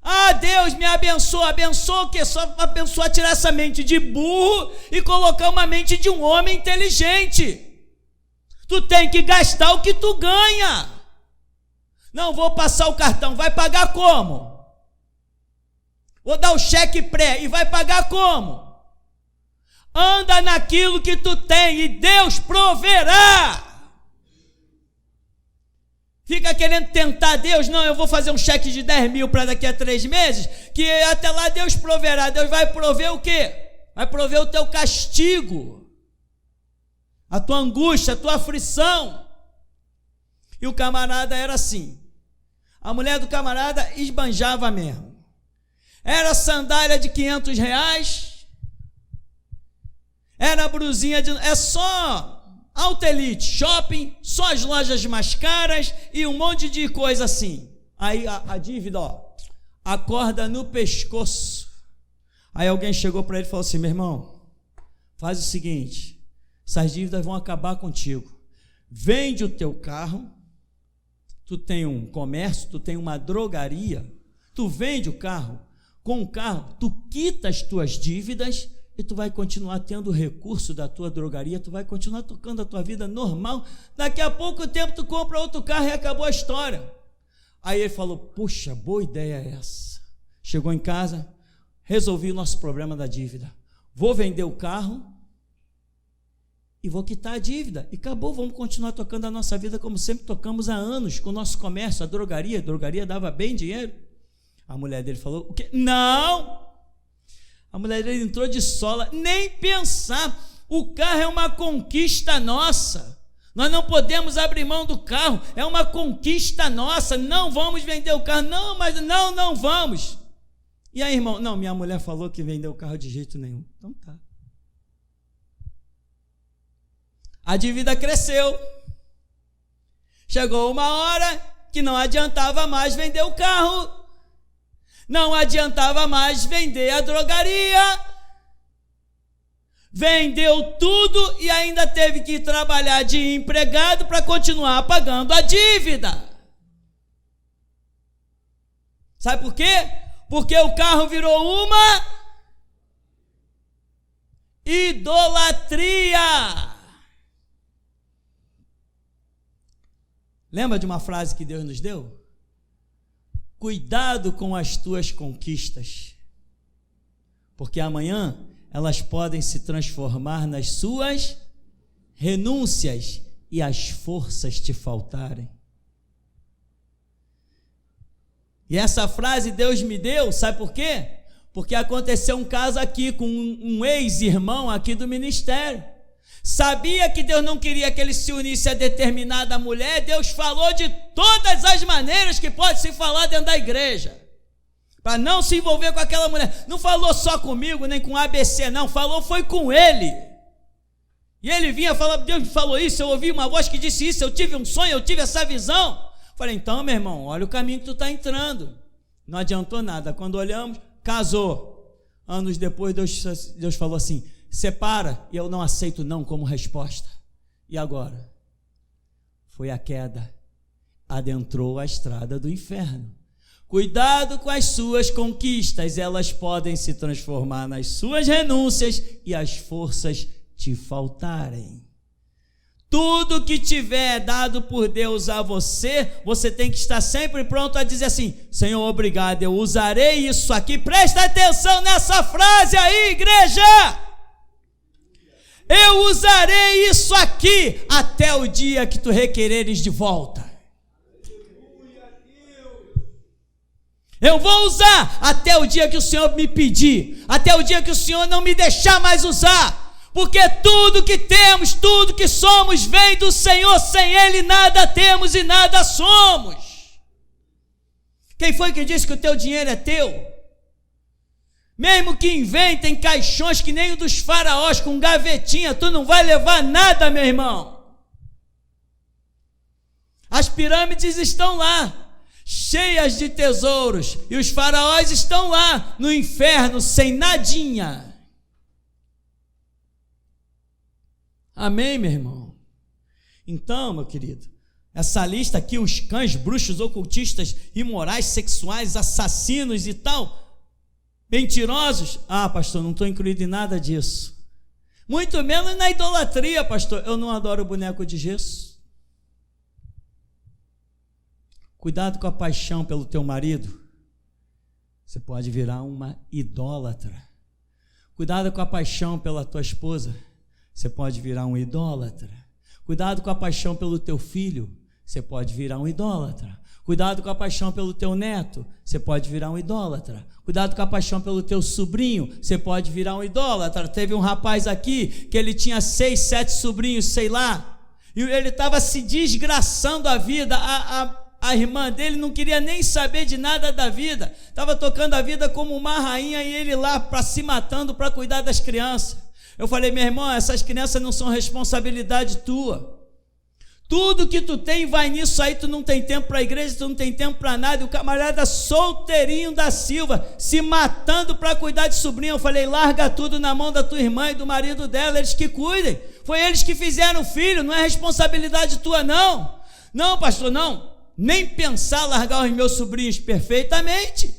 Ah, Deus me abençoa. Abençoa o quê? Só abençoa tirar essa mente de burro e colocar uma mente de um homem inteligente. Tu tem que gastar o que tu ganha. Não, vou passar o cartão. Vai pagar como? Vou dar o cheque pré. E vai pagar como? Anda naquilo que tu tem e Deus proverá. Fica querendo tentar Deus. Não, eu vou fazer um cheque de 10 mil para daqui a 3 meses, que até lá Deus proverá. Deus vai prover o quê? Vai prover o teu castigo, a tua angústia, a tua aflição. E o camarada era assim. A mulher do camarada esbanjava mesmo. Era sandália de R$500, era brusinha de... É só Altelite, shopping, só as lojas mais caras e um monte de coisa assim. Aí a dívida, ó, a corda no pescoço. Aí alguém chegou para ele e falou assim: meu irmão, faz o seguinte, essas dívidas vão acabar contigo. Vende o teu carro, tu tem um comércio, tu tem uma drogaria, tu vende o carro, com o carro tu quita as tuas dívidas e tu vai continuar tendo o recurso da tua drogaria, tu vai continuar tocando a tua vida normal. Daqui a pouco tempo tu compra outro carro e acabou a história. Aí ele falou: puxa, boa ideia é essa. Chegou em casa, resolvi o nosso problema da dívida. Vou vender o carro e vou quitar a dívida. E acabou, vamos continuar tocando a nossa vida como sempre tocamos há anos, com o nosso comércio, a drogaria dava bem dinheiro. A mulher dele falou: o quê? Não! A mulher dele entrou de sola, nem pensar, o carro é uma conquista nossa, nós não podemos abrir mão do carro, é uma conquista nossa, não vamos vender o carro, não vamos. E aí, irmão? Não, minha mulher falou que vendeu o carro de jeito nenhum. Então tá. A dívida cresceu, chegou uma hora que não adiantava mais vender o carro, não adiantava mais vender a drogaria, vendeu tudo e ainda teve que trabalhar de empregado para continuar pagando a dívida. Sabe por quê? Porque o carro virou uma idolatria. Lembra de uma frase que Deus nos deu? Cuidado com as tuas conquistas, porque amanhã elas podem se transformar nas suas renúncias e as forças te faltarem. E essa frase Deus me deu, sabe por quê? Porque aconteceu um caso aqui com um ex-irmão aqui do ministério. Sabia que Deus não queria que ele se unisse a determinada mulher. Deus falou de todas as maneiras que pode se falar dentro da igreja, para não se envolver com aquela mulher. Não falou só comigo, nem com ABC, não. Falou, foi com ele. E ele vinha falar: Deus me falou isso, eu ouvi uma voz que disse isso, eu tive um sonho, eu tive essa visão. Falei: então, meu irmão, olha o caminho que tu está entrando. Não adiantou nada. Quando olhamos, casou. Anos depois, Deus falou assim: separa, e eu não aceito não como resposta. E agora? Foi a queda. adentrou a estrada do inferno. Cuidado com as suas conquistas, elas podem se transformar nas suas renúncias e as forças te faltarem. Tudo que tiver dado por Deus a você, você tem que estar sempre pronto a dizer assim: Senhor, obrigado, eu usarei isso aqui. Presta atenção nessa frase aí, igreja. Eu usarei isso aqui até o dia que tu requereres de volta. Eu vou usar até o dia que o Senhor me pedir, até o dia que o Senhor não me deixar mais usar. Porque tudo que temos, tudo que somos, vem do Senhor. Sem Ele nada temos e nada somos. Quem foi que disse que o teu dinheiro é teu? Mesmo que inventem caixões que nem o dos faraós, com gavetinha, tu não vai levar nada, meu irmão. As pirâmides estão lá, cheias de tesouros, e os faraós estão lá, no inferno, sem nadinha. Amém, meu irmão? Então, meu querido, essa lista aqui, os cães, bruxos, ocultistas, imorais, sexuais, assassinos e tal, mentirosos, pastor, não estou incluído em nada disso. Muito menos na idolatria, pastor, eu não adoro boneco de gesso. Cuidado com a paixão pelo teu marido, você pode virar uma idólatra. Cuidado com a paixão pela tua esposa, você pode virar um idólatra. Cuidado com a paixão pelo teu filho, você pode virar um idólatra. Cuidado com a paixão pelo teu neto, você pode virar um idólatra. Cuidado com a paixão pelo teu sobrinho, você pode virar um idólatra. Teve um rapaz aqui que ele tinha 6, 7 sobrinhos, sei lá, e ele estava se desgraçando a vida. A irmã dele não queria nem saber de nada da vida, estava tocando a vida como uma rainha, e ele lá para se matando para cuidar das crianças. Eu falei: meu irmão, essas crianças não são responsabilidade tua. Tudo que tu tem vai nisso aí, tu não tem tempo para a igreja, tu não tem tempo para nada. E o camarada solteirinho da Silva, se matando para cuidar de sobrinho. Eu falei: larga tudo na mão da tua irmã e do marido dela, eles que cuidem. Foi eles que fizeram o filho, não é responsabilidade tua não. Não, pastor, não. Nem pensar largar os meus sobrinhos. Perfeitamente.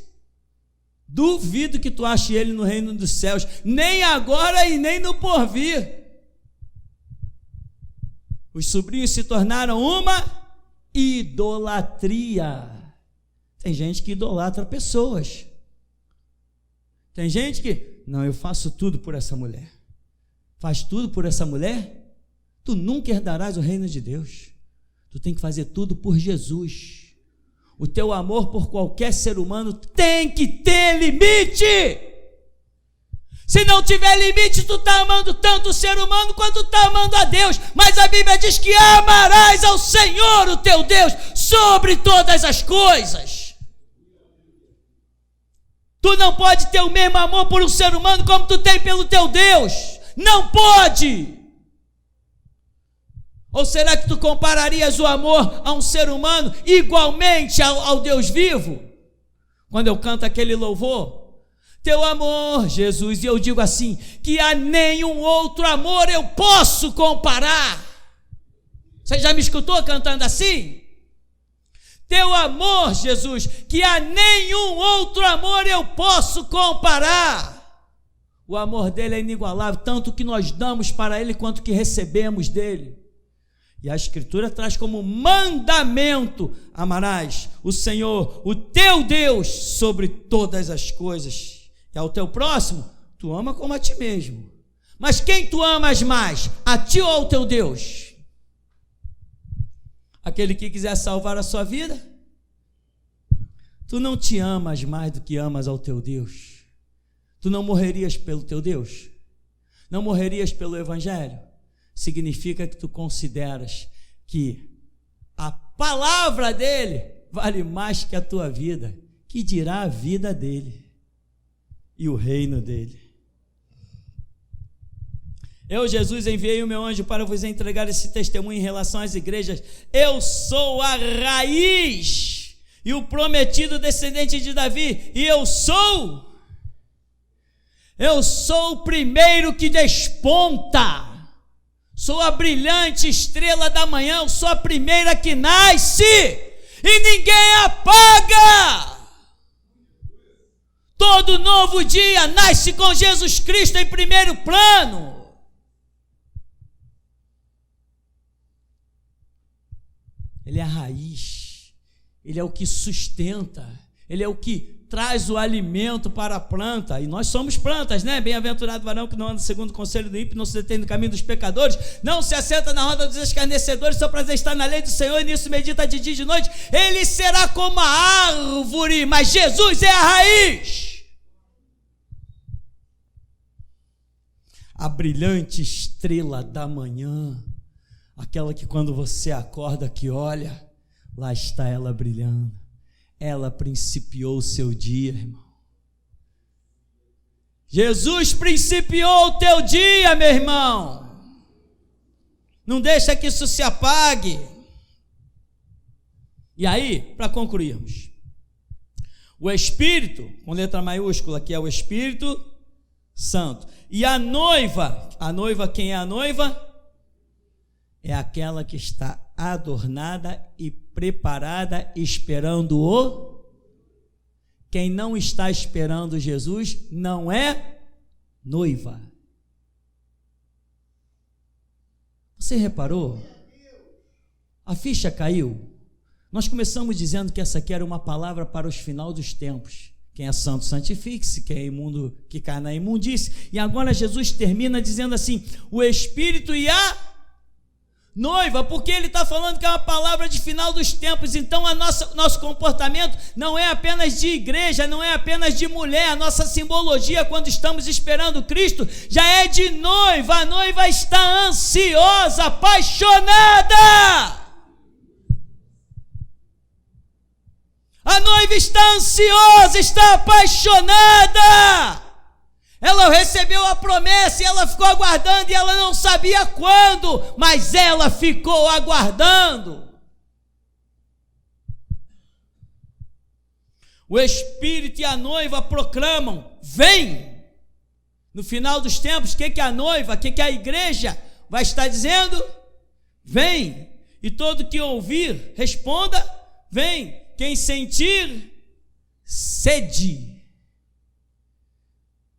Duvido que tu ache ele no reino dos céus, nem agora e nem no porvir. Os sobrinhos se tornaram uma idolatria. Tem gente que idolatra pessoas. Tem gente que, não, eu faço tudo por essa mulher. Faz tudo por essa mulher? Tu nunca herdarás o reino de Deus. Tu tem que fazer tudo por Jesus. O teu amor por qualquer ser humano tem que ter limite. Se não tiver limite, tu está amando tanto o ser humano quanto está amando a Deus. Mas a Bíblia diz que amarás ao Senhor, o teu Deus, sobre todas as coisas. Tu não pode ter o mesmo amor por um ser humano como tu tem pelo teu Deus. Não pode. Ou será que tu compararias o amor a um ser humano igualmente ao Deus vivo? Quando eu canto aquele louvor, teu amor, Jesus, e eu digo assim, que a nenhum outro amor eu posso comparar. Você já me escutou cantando assim? Teu amor, Jesus, que a nenhum outro amor eu posso comparar. O amor dele é inigualável, tanto que nós damos para ele quanto que recebemos dele. E a Escritura traz como mandamento: amarás o Senhor, o teu Deus, sobre todas as coisas. E ao teu próximo, tu ama como a ti mesmo. Mas quem tu amas mais, a ti ou ao teu Deus? Aquele que quiser salvar a sua vida? Tu não te amas mais do que amas ao teu Deus. Tu não morrerias pelo teu Deus? Não morrerias pelo Evangelho? Significa que tu consideras que a palavra dele vale mais que a tua vida, que dirá a vida dele e o reino dele. Eu, Jesus, enviei o meu anjo para vos entregar esse testemunho em relação às igrejas. Eu sou a raiz e o prometido descendente de Davi, e eu sou o primeiro que desponta. Sou a brilhante estrela da manhã, eu sou a primeira que nasce. e ninguém apaga. Todo novo dia nasce com Jesus Cristo em primeiro plano. Ele é a raiz, Ele é o que sustenta, Ele é o que traz o alimento para a planta, e nós somos plantas, né? Bem-aventurado o varão que não anda segundo o conselho do ímpio, não se detém no caminho dos pecadores, não se assenta na roda dos escarnecedores, seu prazer está na lei do Senhor, e nisso medita de dia e de noite. Ele será como a árvore, mas Jesus é a raiz. A brilhante estrela da manhã, aquela que quando você acorda que olha, lá está ela brilhando. Ela principiou o seu dia, irmão. Jesus principiou o teu dia, meu irmão. Não deixa que isso se apague. E aí, para concluirmos, o Espírito, com letra maiúscula, que é o Espírito Santo. E a noiva, quem é a noiva? É aquela que está adornada e preparada, esperando o... Quem não está esperando Jesus não é noiva. Você reparou? A ficha caiu. Nós começamos dizendo que essa aqui era uma palavra para os final dos tempos. Quem é santo, santifique-se, quem é imundo, que cai na imundície. E agora Jesus termina dizendo assim, o Espírito e a noiva, porque ele está falando que é uma palavra de final dos tempos. Então nosso comportamento não é apenas de igreja, não é apenas de mulher. A nossa simbologia quando estamos esperando Cristo já é de noiva. A noiva está ansiosa, apaixonada. A noiva está ansiosa, está apaixonada. Ela recebeu a promessa e ela ficou aguardando, e ela não sabia quando, mas ela ficou aguardando. O Espírito e a noiva proclamam, vem. No final dos tempos, o que a noiva, o que a igreja vai estar dizendo? Vem. E todo que ouvir, responda, vem. Quem sentir, sede.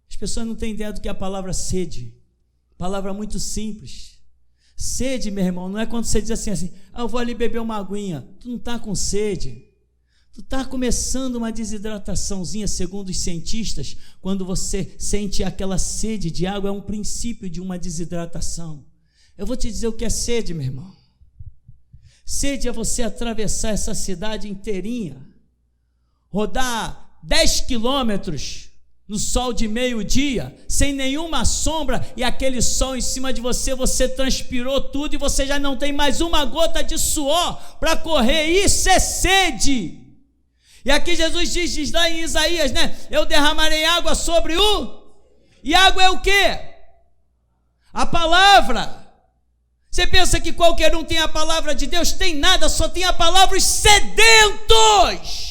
As pessoas não têm ideia do que é a palavra sede. Palavra muito simples. Sede, meu irmão, não é quando você diz assim, eu vou ali beber uma aguinha. Tu não está com sede. Tu está começando uma desidrataçãozinha, segundo os cientistas. Quando você sente aquela sede de água, é um princípio de uma desidratação. Eu vou te dizer o que é sede, meu irmão. Sede é você atravessar essa cidade inteirinha, rodar 10 quilômetros no sol de meio-dia, sem nenhuma sombra, e aquele sol em cima de você, você transpirou tudo e você já não tem mais uma gota de suor para correr. Isso é sede. E aqui Jesus diz lá em Isaías, né? Eu derramarei água sobre o... E água é o quê? A palavra. Você pensa que qualquer um tem a palavra de Deus? Tem nada, só tem a palavra os sedentos.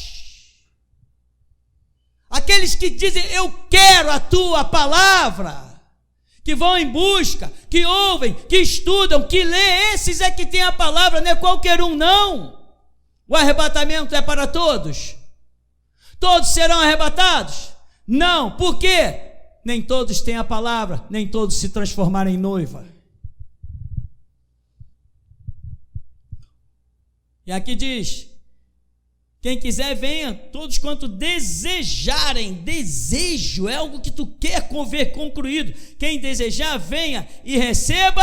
Aqueles que dizem, eu quero a tua palavra, que vão em busca, que ouvem, que estudam, que lêem, esses é que tem a palavra, não é qualquer um não. O arrebatamento é para todos? Todos serão arrebatados? Não, por quê? Nem todos têm a palavra, nem todos se transformaram em noiva. E aqui diz, quem quiser venha, todos quanto desejarem. Desejo é algo que tu quer ver concluído. Quem desejar, venha e receba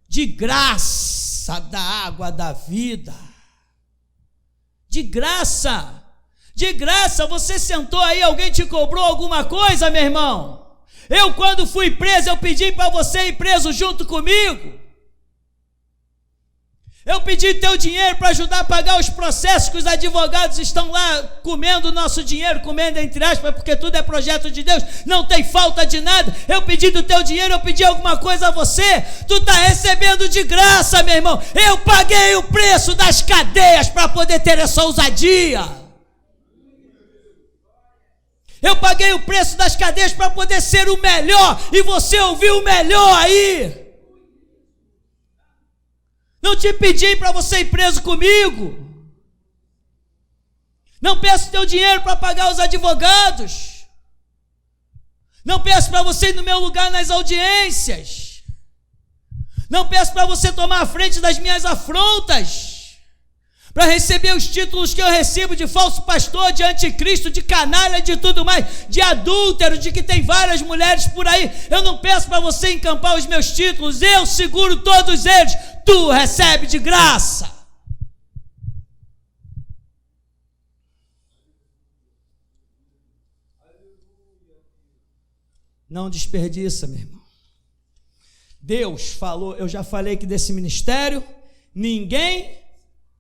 de graça da água da vida. De graça. De graça. Você sentou aí, alguém te cobrou alguma coisa, meu irmão? Eu quando fui preso, eu pedi para você ir preso junto comigo. Eu pedi teu dinheiro para ajudar a pagar os processos que os advogados estão lá comendo o nosso dinheiro, comendo entre aspas, porque tudo é projeto de Deus, não tem falta de nada. Eu pedi do teu dinheiro, eu pedi alguma coisa a você, tu está recebendo de graça, meu irmão. Eu paguei o preço das cadeias para poder ter essa ousadia. Eu paguei o preço das cadeias para poder ser o melhor, e você ouviu o melhor aí. Não te pedi para você ir preso comigo. Não peço teu dinheiro para pagar os advogados. Não peço para você ir no meu lugar nas audiências. Não peço para você tomar a frente das minhas afrontas, para receber os títulos que eu recebo de falso pastor, de anticristo, de canalha, de tudo mais, de adúltero, de que tem várias mulheres por aí. Eu não peço para você encampar os meus títulos, eu seguro todos eles, tu recebe de graça. Não desperdiça, meu irmão. Deus falou, eu já falei que desse ministério ninguém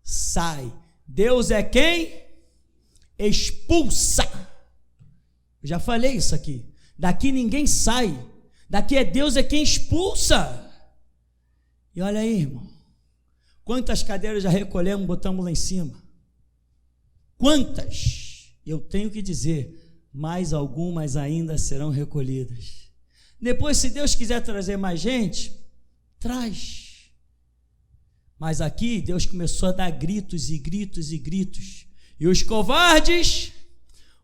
sai. Deus é quem expulsa. Eu já falei isso aqui. Daqui ninguém sai. Daqui é Deus é quem expulsa. E olha aí, irmão. Quantas cadeiras já recolhemos, botamos lá em cima? Quantas? Eu tenho que dizer, mais algumas ainda serão recolhidas. Depois, se Deus quiser trazer mais gente, traz. Mas aqui Deus começou a dar gritos e gritos e gritos. E os covardes,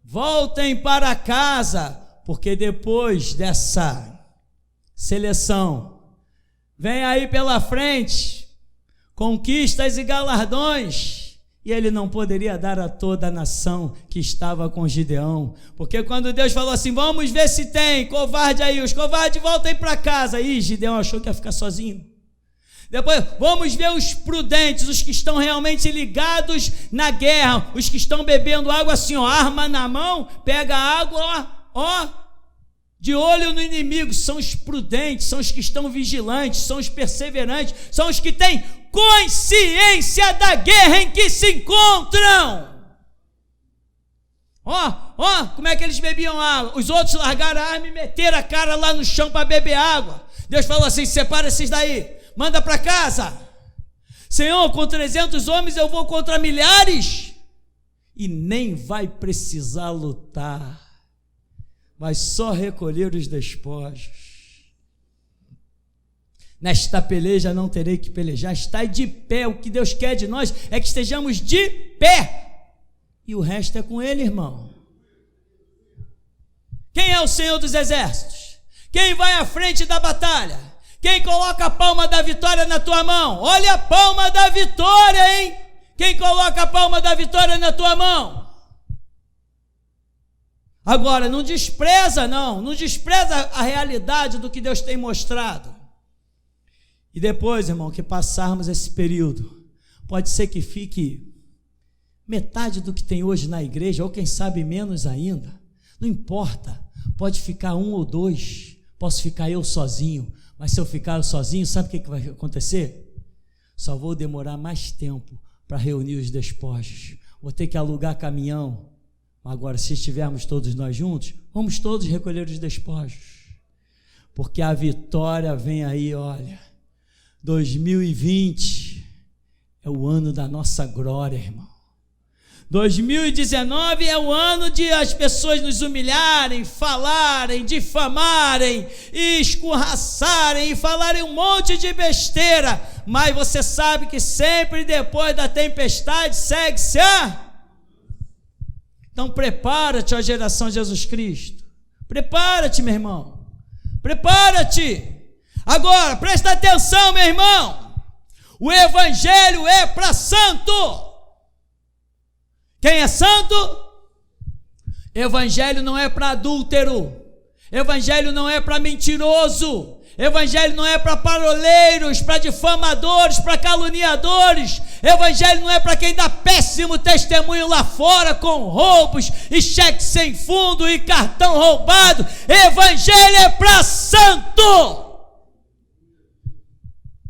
voltem para casa, porque depois dessa seleção, vem aí pela frente conquistas e galardões. E ele não poderia dar a toda a nação que estava com Gideão, porque quando Deus falou assim, vamos ver se tem covarde aí, os covardes voltem para casa, aí Gideão achou que ia ficar sozinho. Depois, vamos ver os prudentes, os que estão realmente ligados na guerra, os que estão bebendo água assim, ó, arma na mão, pega a água, ó, de olho no inimigo. São os prudentes, são os que estão vigilantes, são os perseverantes, são os que têm consciência da guerra em que se encontram. Ó, como é que eles bebiam água? Os outros largaram a arma e meteram a cara lá no chão para beber água. Deus falou assim, separa esses daí, manda para casa. Senhor, com 300 homens eu vou contra milhares, e nem vai precisar lutar, vai só recolher os despojos. Nesta peleja não terei que pelejar, estai de pé. O que Deus quer de nós é que estejamos de pé, e o resto é com Ele, irmão. Quem é o Senhor dos Exércitos? Quem vai à frente da batalha? Quem coloca a palma da vitória na tua mão? Olha a palma da vitória, hein? Quem coloca a palma da vitória na tua mão? Agora, não despreza a realidade do que Deus tem mostrado. E depois, irmão, que passarmos esse período, pode ser que fique metade do que tem hoje na igreja, ou quem sabe menos ainda. Não importa, pode ficar 1 ou 2, posso ficar eu sozinho, mas se eu ficar sozinho, sabe o que vai acontecer? Só vou demorar mais tempo para reunir os despojos, vou ter que alugar caminhão. Agora, se estivermos todos nós juntos, vamos todos recolher os despojos, porque a vitória vem aí. Olha, 2020 é o ano da nossa glória, irmão. 2019 é o ano de as pessoas nos humilharem, falarem, difamarem, escorraçarem e falarem um monte de besteira, mas você sabe que sempre depois da tempestade segue-se a... Então prepara-te, ó geração de Jesus Cristo, prepara-te, meu irmão, prepara-te. Agora, presta atenção, meu irmão, o evangelho é para santo. Quem é santo? Evangelho não é para adúltero, evangelho não é para mentiroso, evangelho não é para paroleiros, para difamadores, para caluniadores. Evangelho não é para quem dá péssimo testemunho lá fora com roubos e cheque sem fundo e cartão roubado. Evangelho é para santo.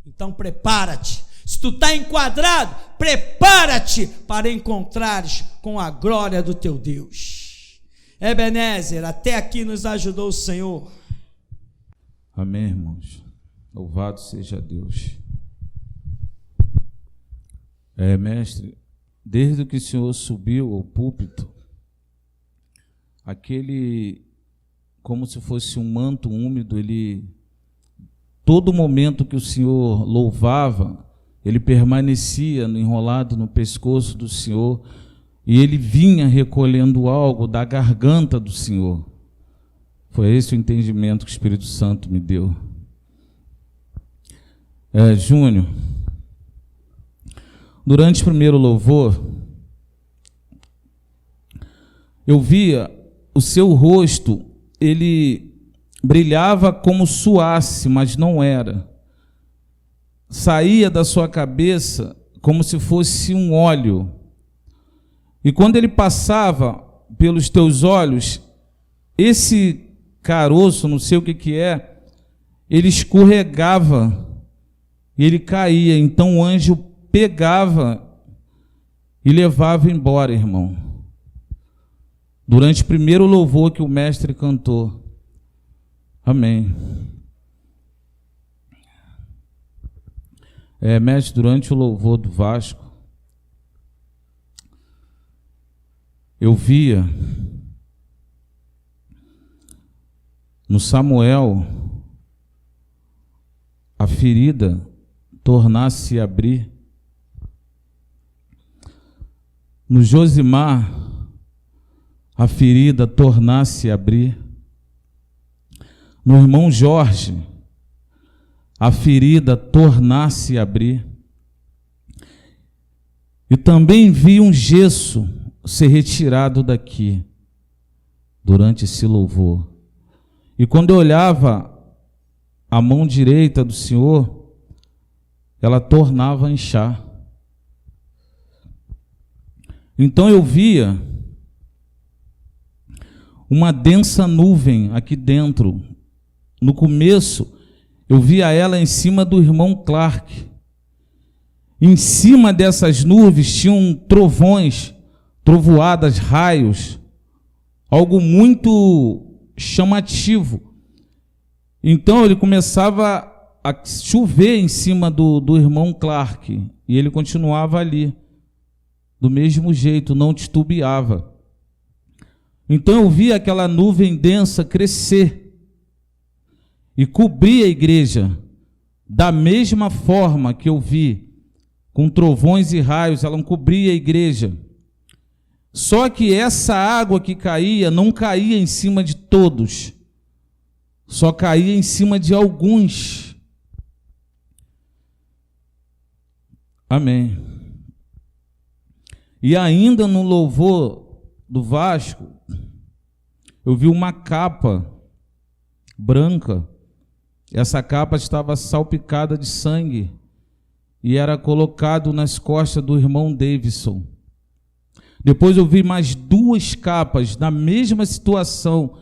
Então prepara-te. Se tu está enquadrado, prepara-te para encontrares com a glória do teu Deus. Ebenezer, até aqui nos ajudou o Senhor. Amém, irmãos. Louvado seja Deus. Mestre, desde que o Senhor subiu ao púlpito, aquele, como se fosse um manto úmido, todo momento que o Senhor louvava, ele permanecia enrolado no pescoço do Senhor, e ele vinha recolhendo algo da garganta do Senhor. Foi esse o entendimento que o Espírito Santo me deu. Júnior, durante o primeiro louvor, eu via o seu rosto, ele brilhava como suasse, mas não era. Saía da sua cabeça como se fosse um óleo. E quando ele passava pelos teus olhos, esse caroço, não sei o que é, ele escorregava, ele caía. Então o anjo pegava e levava embora, irmão. Durante o primeiro louvor que o mestre cantou. Amém. Mestre, durante o louvor do Vasco, eu via no Samuel a ferida tornar-se abrir. No Josimar, a ferida tornar-se abrir. No irmão Jorge, a ferida tornar-se abrir. E também vi um gesso ser retirado daqui, durante esse louvor. E quando eu olhava a mão direita do Senhor, ela tornava a inchar. Então eu via uma densa nuvem aqui dentro. No começo, eu via ela em cima do irmão Clark. Em cima dessas nuvens tinham trovões, trovoadas, raios, algo muito chamativo. Então ele começava a chover em cima do irmão Clark, e ele continuava ali, do mesmo jeito, não titubeava. Então eu via aquela nuvem densa crescer e cobrir a igreja, da mesma forma que eu vi, com trovões e raios, ela cobria a igreja. Só que essa água que caía, não caía em cima de todos, só caía em cima de alguns. Amém. E ainda no louvor do Vasco, eu vi uma capa branca. Essa capa estava salpicada de sangue e era colocado nas costas do irmão Davidson. Depois eu vi mais duas capas na mesma situação,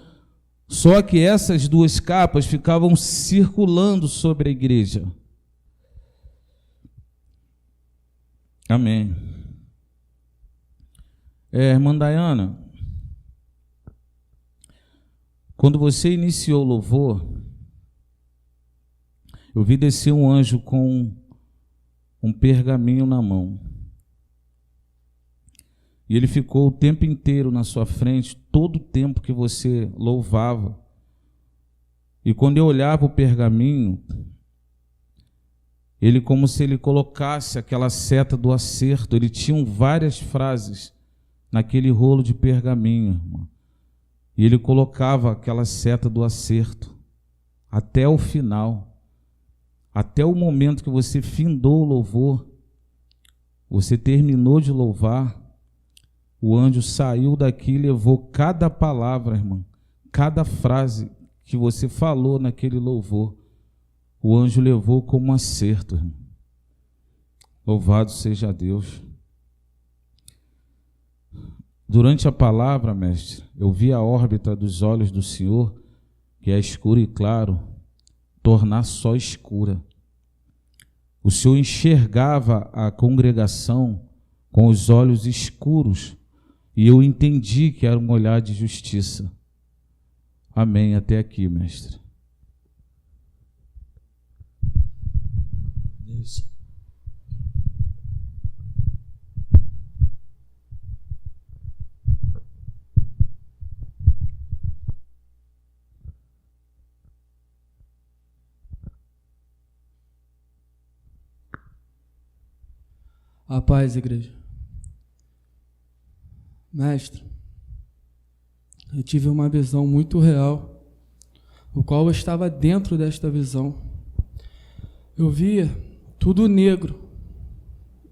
só que essas duas capas ficavam circulando sobre a igreja. Amém. Irmã Dayana, quando você iniciou o louvor, eu vi descer um anjo com um pergaminho na mão. E ele ficou o tempo inteiro na sua frente, todo o tempo que você louvava. E quando eu olhava o pergaminho, ele, como se ele colocasse aquela seta do acerto, ele tinha várias frases naquele rolo de pergaminho, irmão. E ele colocava aquela seta do acerto até o final. Até o momento que você findou o louvor, você terminou de louvar, o anjo saiu daqui e levou cada palavra, irmão, cada frase que você falou naquele louvor, o anjo levou como um acerto, irmão. Louvado seja Deus. Durante a palavra, mestre, eu vi a órbita dos olhos do Senhor, que é escuro e claro, tornar só escura. O Senhor enxergava a congregação com os olhos escuros, e eu entendi que era um olhar de justiça. Amém. Até aqui, mestre. Isso. A paz, igreja. Mestre, eu tive uma visão muito real, o qual eu estava dentro desta visão. Eu via tudo negro,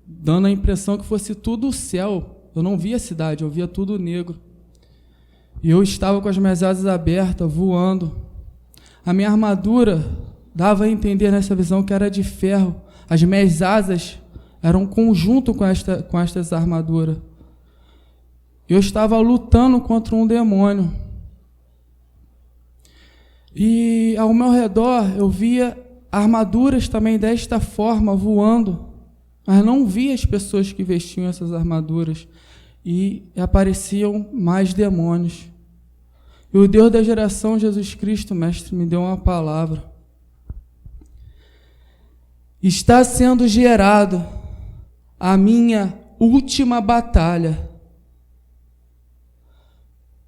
dando a impressão que fosse tudo o céu. Eu não via a cidade, eu via tudo negro. E eu estava com as minhas asas abertas, voando. A minha armadura dava a entender nessa visão que era de ferro. As minhas asas eram um conjunto com estas armaduras. Eu estava lutando contra um demônio. E ao meu redor eu via armaduras também desta forma, voando. Mas não via as pessoas que vestiam essas armaduras. E apareciam mais demônios. E o Deus da geração, Jesus Cristo, Mestre, me deu uma palavra. Está sendo gerado a minha última batalha.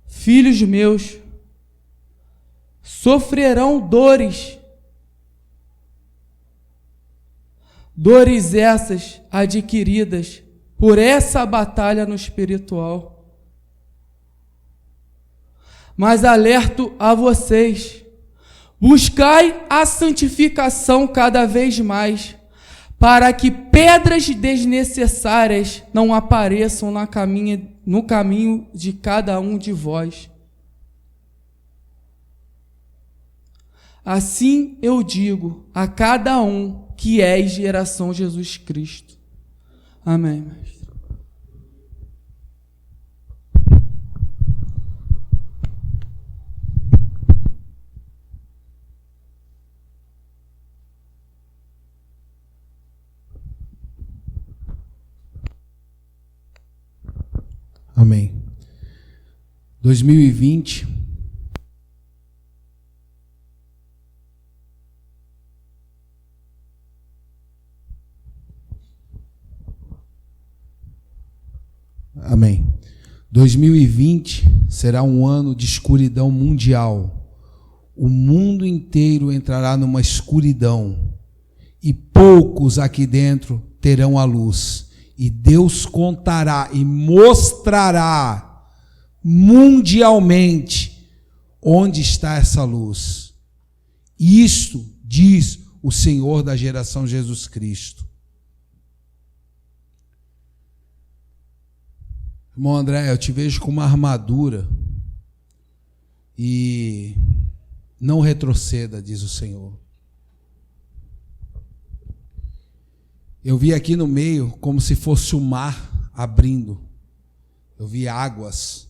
Filhos meus sofrerão dores. Dores essas adquiridas por essa batalha no espiritual. Mas alerto a vocês, buscai a santificação cada vez mais, para que pedras desnecessárias não apareçam no caminho de cada um de vós. Assim eu digo a cada um que és geração Jesus Cristo. Amém, mestre. Amém. 2020. Amém. 2020 será um ano de escuridão mundial. O mundo inteiro entrará numa escuridão e poucos aqui dentro terão a luz. E Deus contará e mostrará mundialmente onde está essa luz. Isto diz o Senhor da geração Jesus Cristo. Irmão André, eu te vejo com uma armadura e não retroceda, diz o Senhor. Eu vi aqui no meio como se fosse o mar abrindo. Eu vi águas.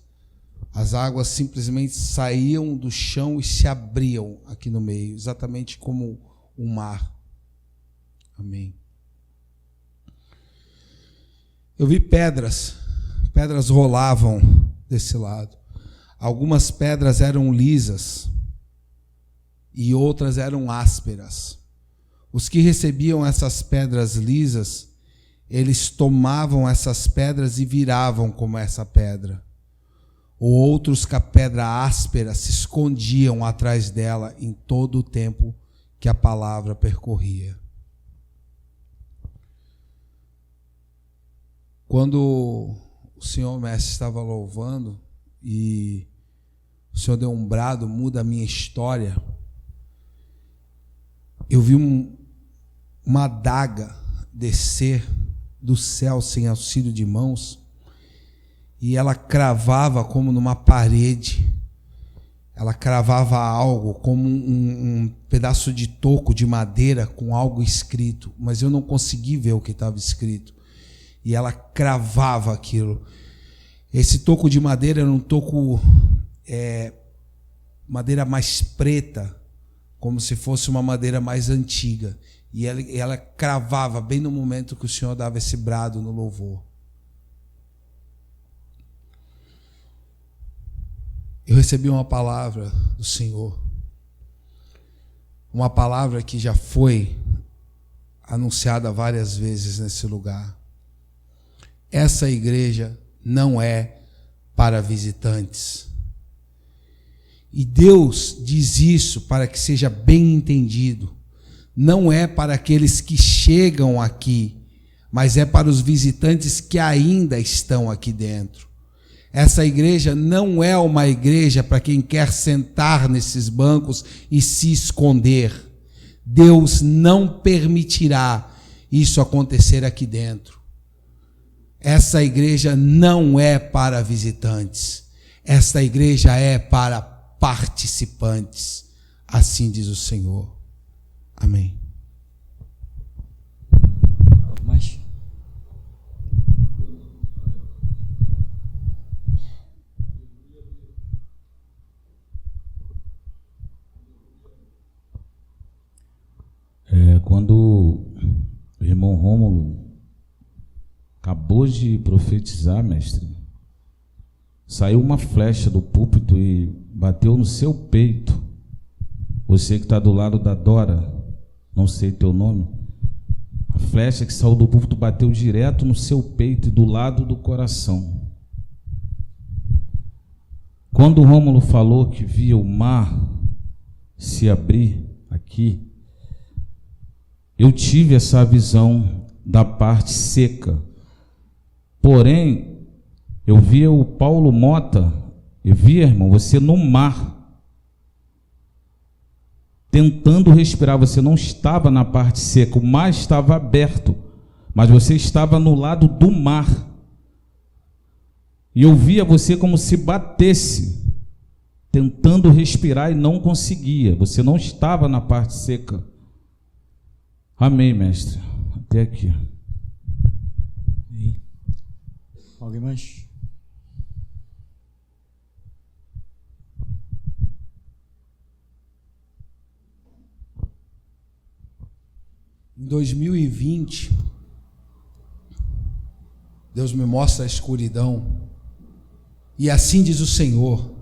As águas simplesmente saíam do chão e se abriam aqui no meio, exatamente como o mar. Amém. Eu vi pedras. Pedras rolavam desse lado. Algumas pedras eram lisas e outras eram ásperas. Os que recebiam essas pedras lisas, eles tomavam essas pedras e viravam como essa pedra. Ou outros com a pedra áspera se escondiam atrás dela em todo o tempo que a palavra percorria. Quando o Senhor Mestre estava louvando e o Senhor deu um brado, muda a minha história, eu vi uma adaga descer do céu sem auxílio de mãos, e ela cravava como numa parede, ela cravava algo como um pedaço de toco de madeira com algo escrito, mas eu não consegui ver o que estava escrito, e ela cravava aquilo. Esse toco de madeira era um toco madeira mais preta, como se fosse uma madeira mais antiga. E ela cravava bem no momento que o Senhor dava esse brado no louvor. Eu recebi uma palavra do Senhor. Uma palavra que já foi anunciada várias vezes nesse lugar. Essa igreja não é para visitantes. E Deus diz isso para que seja bem entendido. Não é para aqueles que chegam aqui, mas é para os visitantes que ainda estão aqui dentro. Essa igreja não é uma igreja para quem quer sentar nesses bancos e se esconder. Deus não permitirá isso acontecer aqui dentro. Essa igreja não é para visitantes. Esta igreja é para participantes. Assim diz o Senhor. Amém. Mas quando o irmão Rômulo acabou de profetizar, mestre, saiu uma flecha do púlpito e bateu no seu peito. Você que está do lado da Dora, não sei teu nome, a flecha que saiu do púlpito bateu direto no seu peito e do lado do coração. Quando o Rômulo falou que via o mar se abrir aqui, eu tive essa visão da parte seca. Porém, eu via o Paulo Mota, eu via, irmão, você no mar, tentando respirar. Você não estava na parte seca, o mar estava aberto, mas você estava no lado do mar. E eu via você como se batesse, tentando respirar e não conseguia. Você não estava na parte seca. Amém, mestre. Até aqui. alguém mais? Em 2020, Deus me mostra a escuridão, e assim diz o Senhor: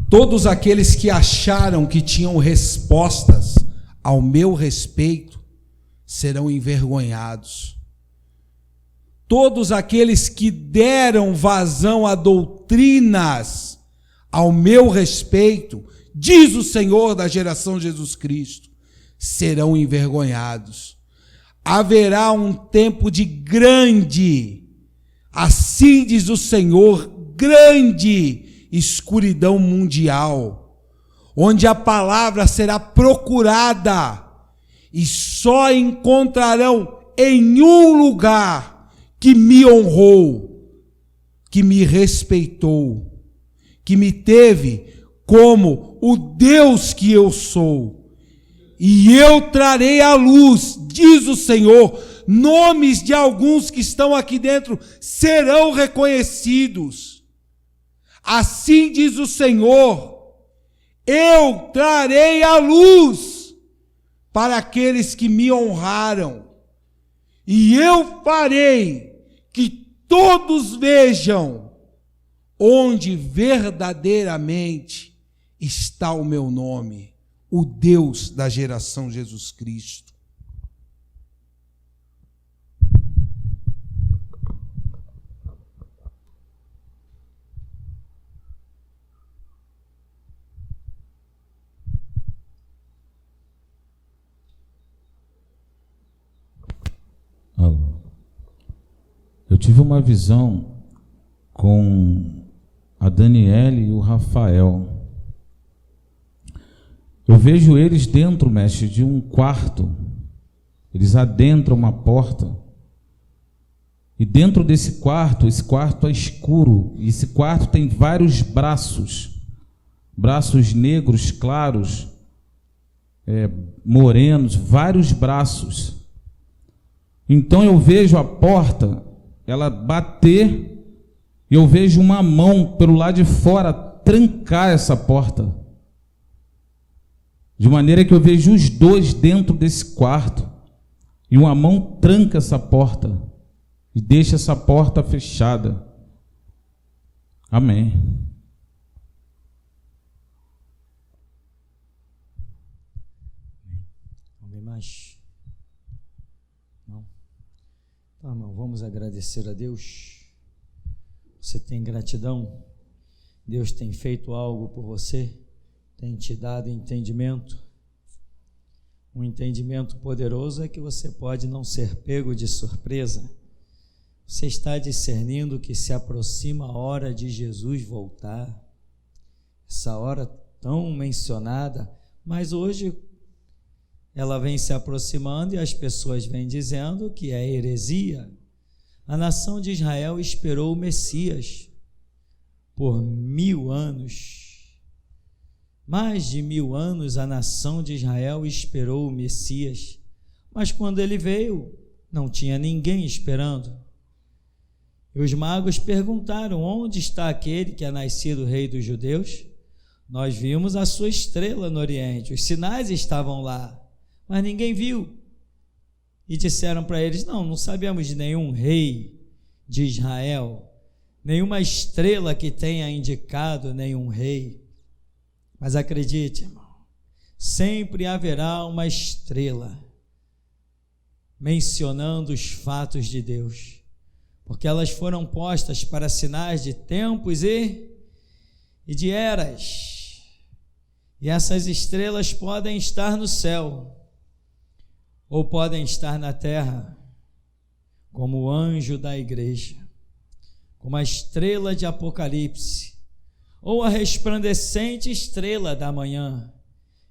todos aqueles que acharam que tinham respostas ao meu respeito serão envergonhados. Todos aqueles que deram vazão a doutrinas ao meu respeito, diz o Senhor da geração Jesus Cristo, serão envergonhados. Haverá um tempo de grande, assim diz o Senhor, grande escuridão mundial, onde a palavra será procurada e só encontrarão em um lugar que me honrou, que me respeitou, que me teve como o Deus que eu sou. E eu trarei à luz, diz o Senhor, nomes de alguns que estão aqui dentro serão reconhecidos. Assim diz o Senhor, eu trarei à luz para aqueles que me honraram. E eu farei que todos vejam onde verdadeiramente está o meu nome, o Deus da geração Jesus Cristo. Eu tive uma visão com a Daniele e o Rafael. Eu vejo eles dentro, mestre, de um quarto. Eles adentram uma porta. E dentro desse quarto, esse quarto é escuro. E esse quarto tem vários braços. Braços negros, claros, morenos, vários braços. Então eu vejo a porta, ela bater, e eu vejo uma mão pelo lado de fora trancar essa porta. De maneira que eu vejo os dois dentro desse quarto, e uma mão tranca essa porta e deixa essa porta fechada. Amém. Alguém mais? Não? Tá, irmão, vamos agradecer a Deus. Você tem gratidão? Deus tem feito algo por você? Tem te dado entendimento? Um entendimento poderoso é que você pode não ser pego de surpresa. Você está discernindo que se aproxima a hora de Jesus voltar? Essa hora tão mencionada, mas hoje ela vem se aproximando e as pessoas vêm dizendo que é heresia. A nação de Israel esperou o Messias por 1000 anos. Mais de 1000 anos a nação de Israel esperou o Messias, mas quando ele veio, não tinha ninguém esperando. E os magos perguntaram: onde está aquele que é nascido rei dos judeus? Nós vimos a sua estrela no Oriente, os sinais estavam lá, mas ninguém viu. E disseram para eles: não sabemos de nenhum rei de Israel, nenhuma estrela que tenha indicado nenhum rei. Mas acredite, irmão, sempre haverá uma estrela mencionando os fatos de Deus, porque elas foram postas para sinais de tempos e de eras. E essas estrelas podem estar no céu ou podem estar na terra, como o anjo da igreja, como a estrela de Apocalipse, ou a resplandecente estrela da manhã,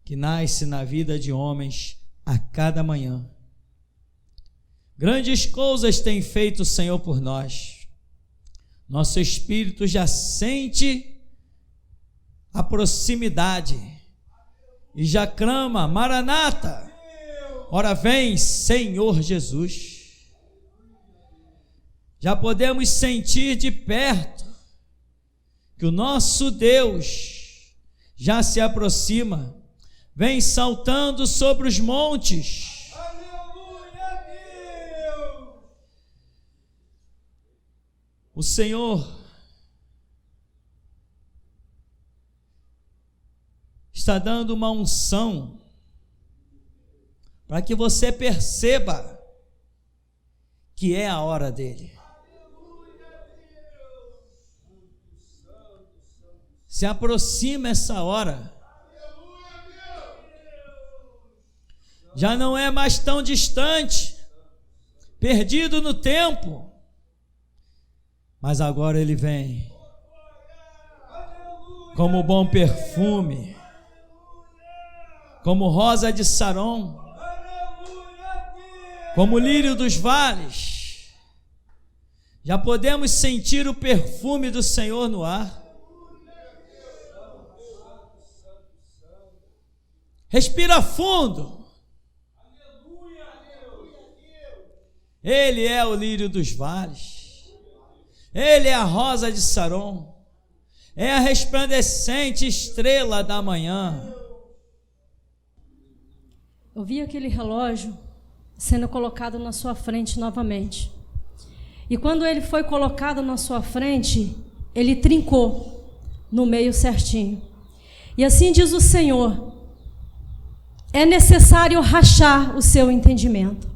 que nasce na vida de homens a cada manhã. Grandes coisas tem feito o Senhor por nós. Nosso espírito já sente a proximidade e já clama: Maranata, ora vem, Senhor Jesus. Já podemos sentir de perto que o nosso Deus já se aproxima, vem saltando sobre os montes. O Senhor está dando uma unção para que você perceba que é a hora dele. Se aproxima essa hora. Já não é mais tão distante, perdido no tempo. Mas agora ele vem como bom perfume, como rosa de Saron, como lírio dos vales. Já podemos sentir o perfume do Senhor no ar. Respira fundo. Ele é o lírio dos vales. Ele é a rosa de Saron, é a resplandecente estrela da manhã. Eu vi aquele relógio sendo colocado na sua frente novamente. E quando ele foi colocado na sua frente, ele trincou no meio certinho. E assim diz o Senhor: é necessário rachar o seu entendimento.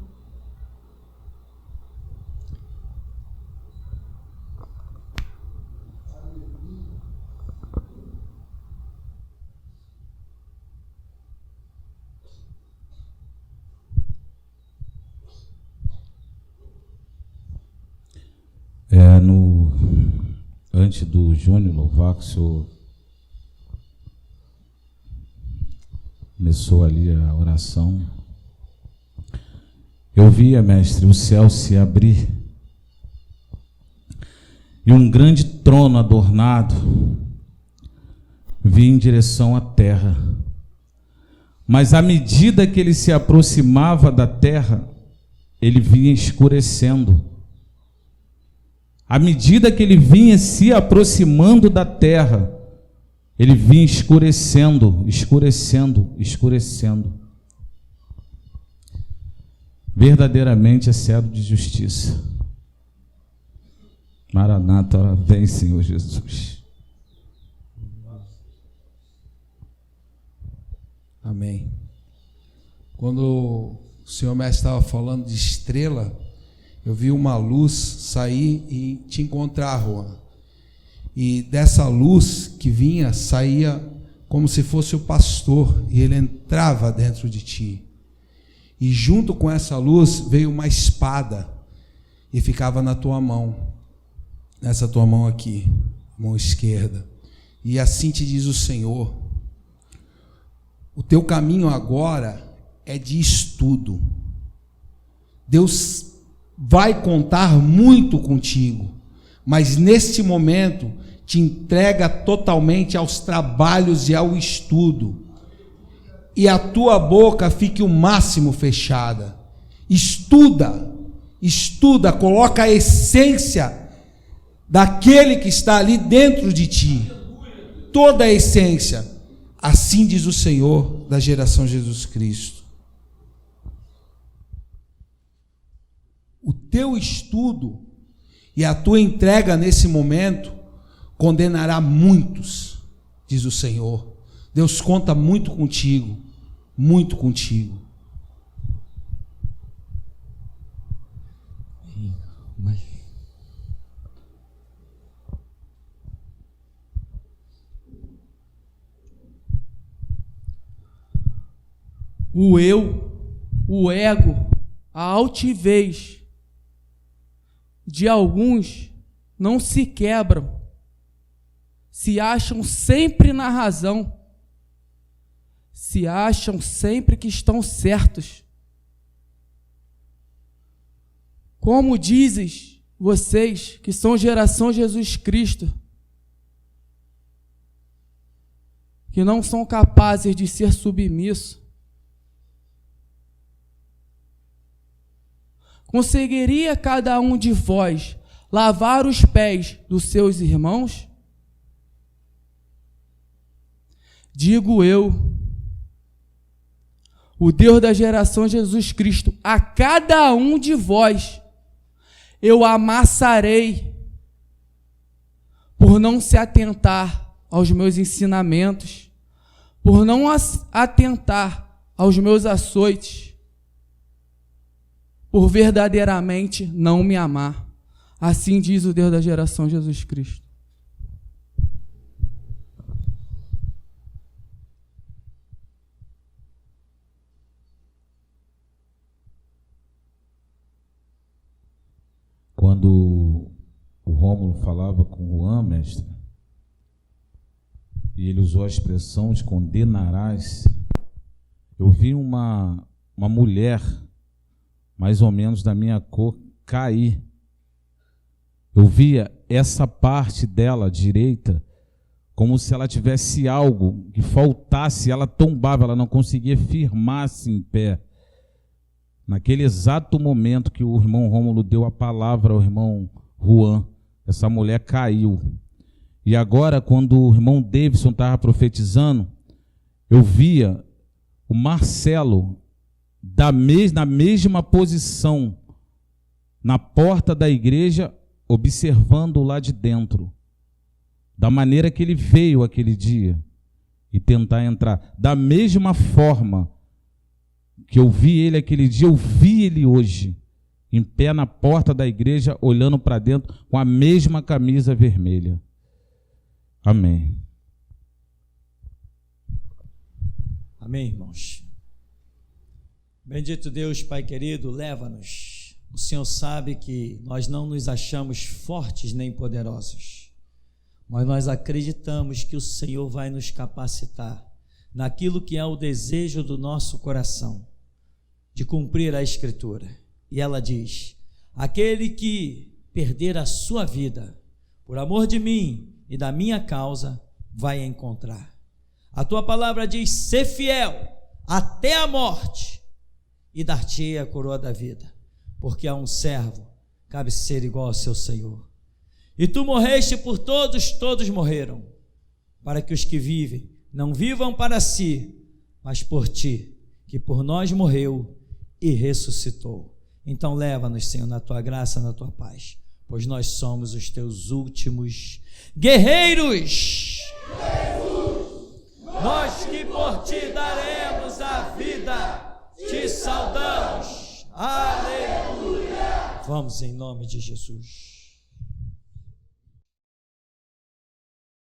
Antes do Júnior louvar, que o senhor começou ali a oração, eu via, mestre, o céu se abrir e um grande trono adornado vinha em direção à terra. Mas à medida que ele se aproximava da terra, ele vinha escurecendo. À medida que ele vinha se aproximando da terra, ele vinha escurecendo, escurecendo, escurecendo. Verdadeiramente é cetro de justiça. Maranata, ora vem, Senhor Jesus. Amém. Quando o Senhor Mestre estava falando de estrela, eu vi uma luz sair e te encontrar, Juan. E dessa luz que vinha, saía como se fosse o pastor, e ele entrava dentro de ti. E junto com essa luz veio uma espada. e ficava na tua mão, nessa tua mão aqui, mão esquerda. E assim te diz o Senhor: o teu caminho agora é de estudo. Deus vai contar muito contigo, mas neste momento te entrega totalmente aos trabalhos e ao estudo. E a tua boca fique o máximo fechada. Estuda, coloca a essência daquele que está ali dentro de ti. Toda a essência. Assim diz o Senhor da geração Jesus Cristo. O teu estudo e a tua entrega nesse momento condenará muitos, diz o Senhor. Deus conta muito contigo, muito contigo. O eu, o ego, a altivez de alguns não se quebram, se acham sempre na razão, se acham sempre que estão certos. Como dizes vocês que são geração Jesus Cristo, que não são capazes de ser submissos, conseguiria cada um de vós lavar os pés dos seus irmãos? Digo eu, o Deus da geração Jesus Cristo, a cada um de vós eu amassarei por não se atentar aos meus ensinamentos, por não atentar aos meus açoites, por verdadeiramente não me amar. Assim diz o Deus da geração Jesus Cristo. Quando o Rômulo falava com o Juan, mestre, e ele usou a expressão de condenarás, eu vi uma mulher mais ou menos da minha cor cair. Eu via essa parte dela direita como se ela tivesse algo que faltasse, ela tombava, ela não conseguia firmar-se em pé. Naquele exato momento que o irmão Rômulo deu a palavra ao irmão Juan, essa mulher caiu. E agora, quando o irmão Davidson estava profetizando, eu via o Marcelo na mesma posição, na porta da igreja, observando lá de dentro, da maneira que ele veio aquele dia, e tentar entrar. Da mesma forma que eu vi ele aquele dia, eu vi ele hoje, em pé na porta da igreja, olhando para dentro, com a mesma camisa vermelha. Amém. Amém, irmãos. Bendito Deus, Pai querido, leva-nos. O Senhor sabe que nós não nos achamos fortes nem poderosos, mas nós acreditamos que o Senhor vai nos capacitar naquilo que é o desejo do nosso coração, de cumprir a Escritura. E ela diz: aquele que perder a sua vida por amor de mim e da minha causa, vai encontrar. A tua palavra diz: ser fiel até a morte, e dar-te-ei a coroa da vida, porque a um servo cabe ser igual ao seu Senhor. E tu morreste por todos, todos morreram, para que os que vivem não vivam para si, mas por ti, que por nós morreu e ressuscitou. Então leva-nos, Senhor, na tua graça, na tua paz, pois nós somos os teus últimos guerreiros. Nós que por ti daremos a vida, te saudamos. Aleluia. Vamos em nome de Jesus.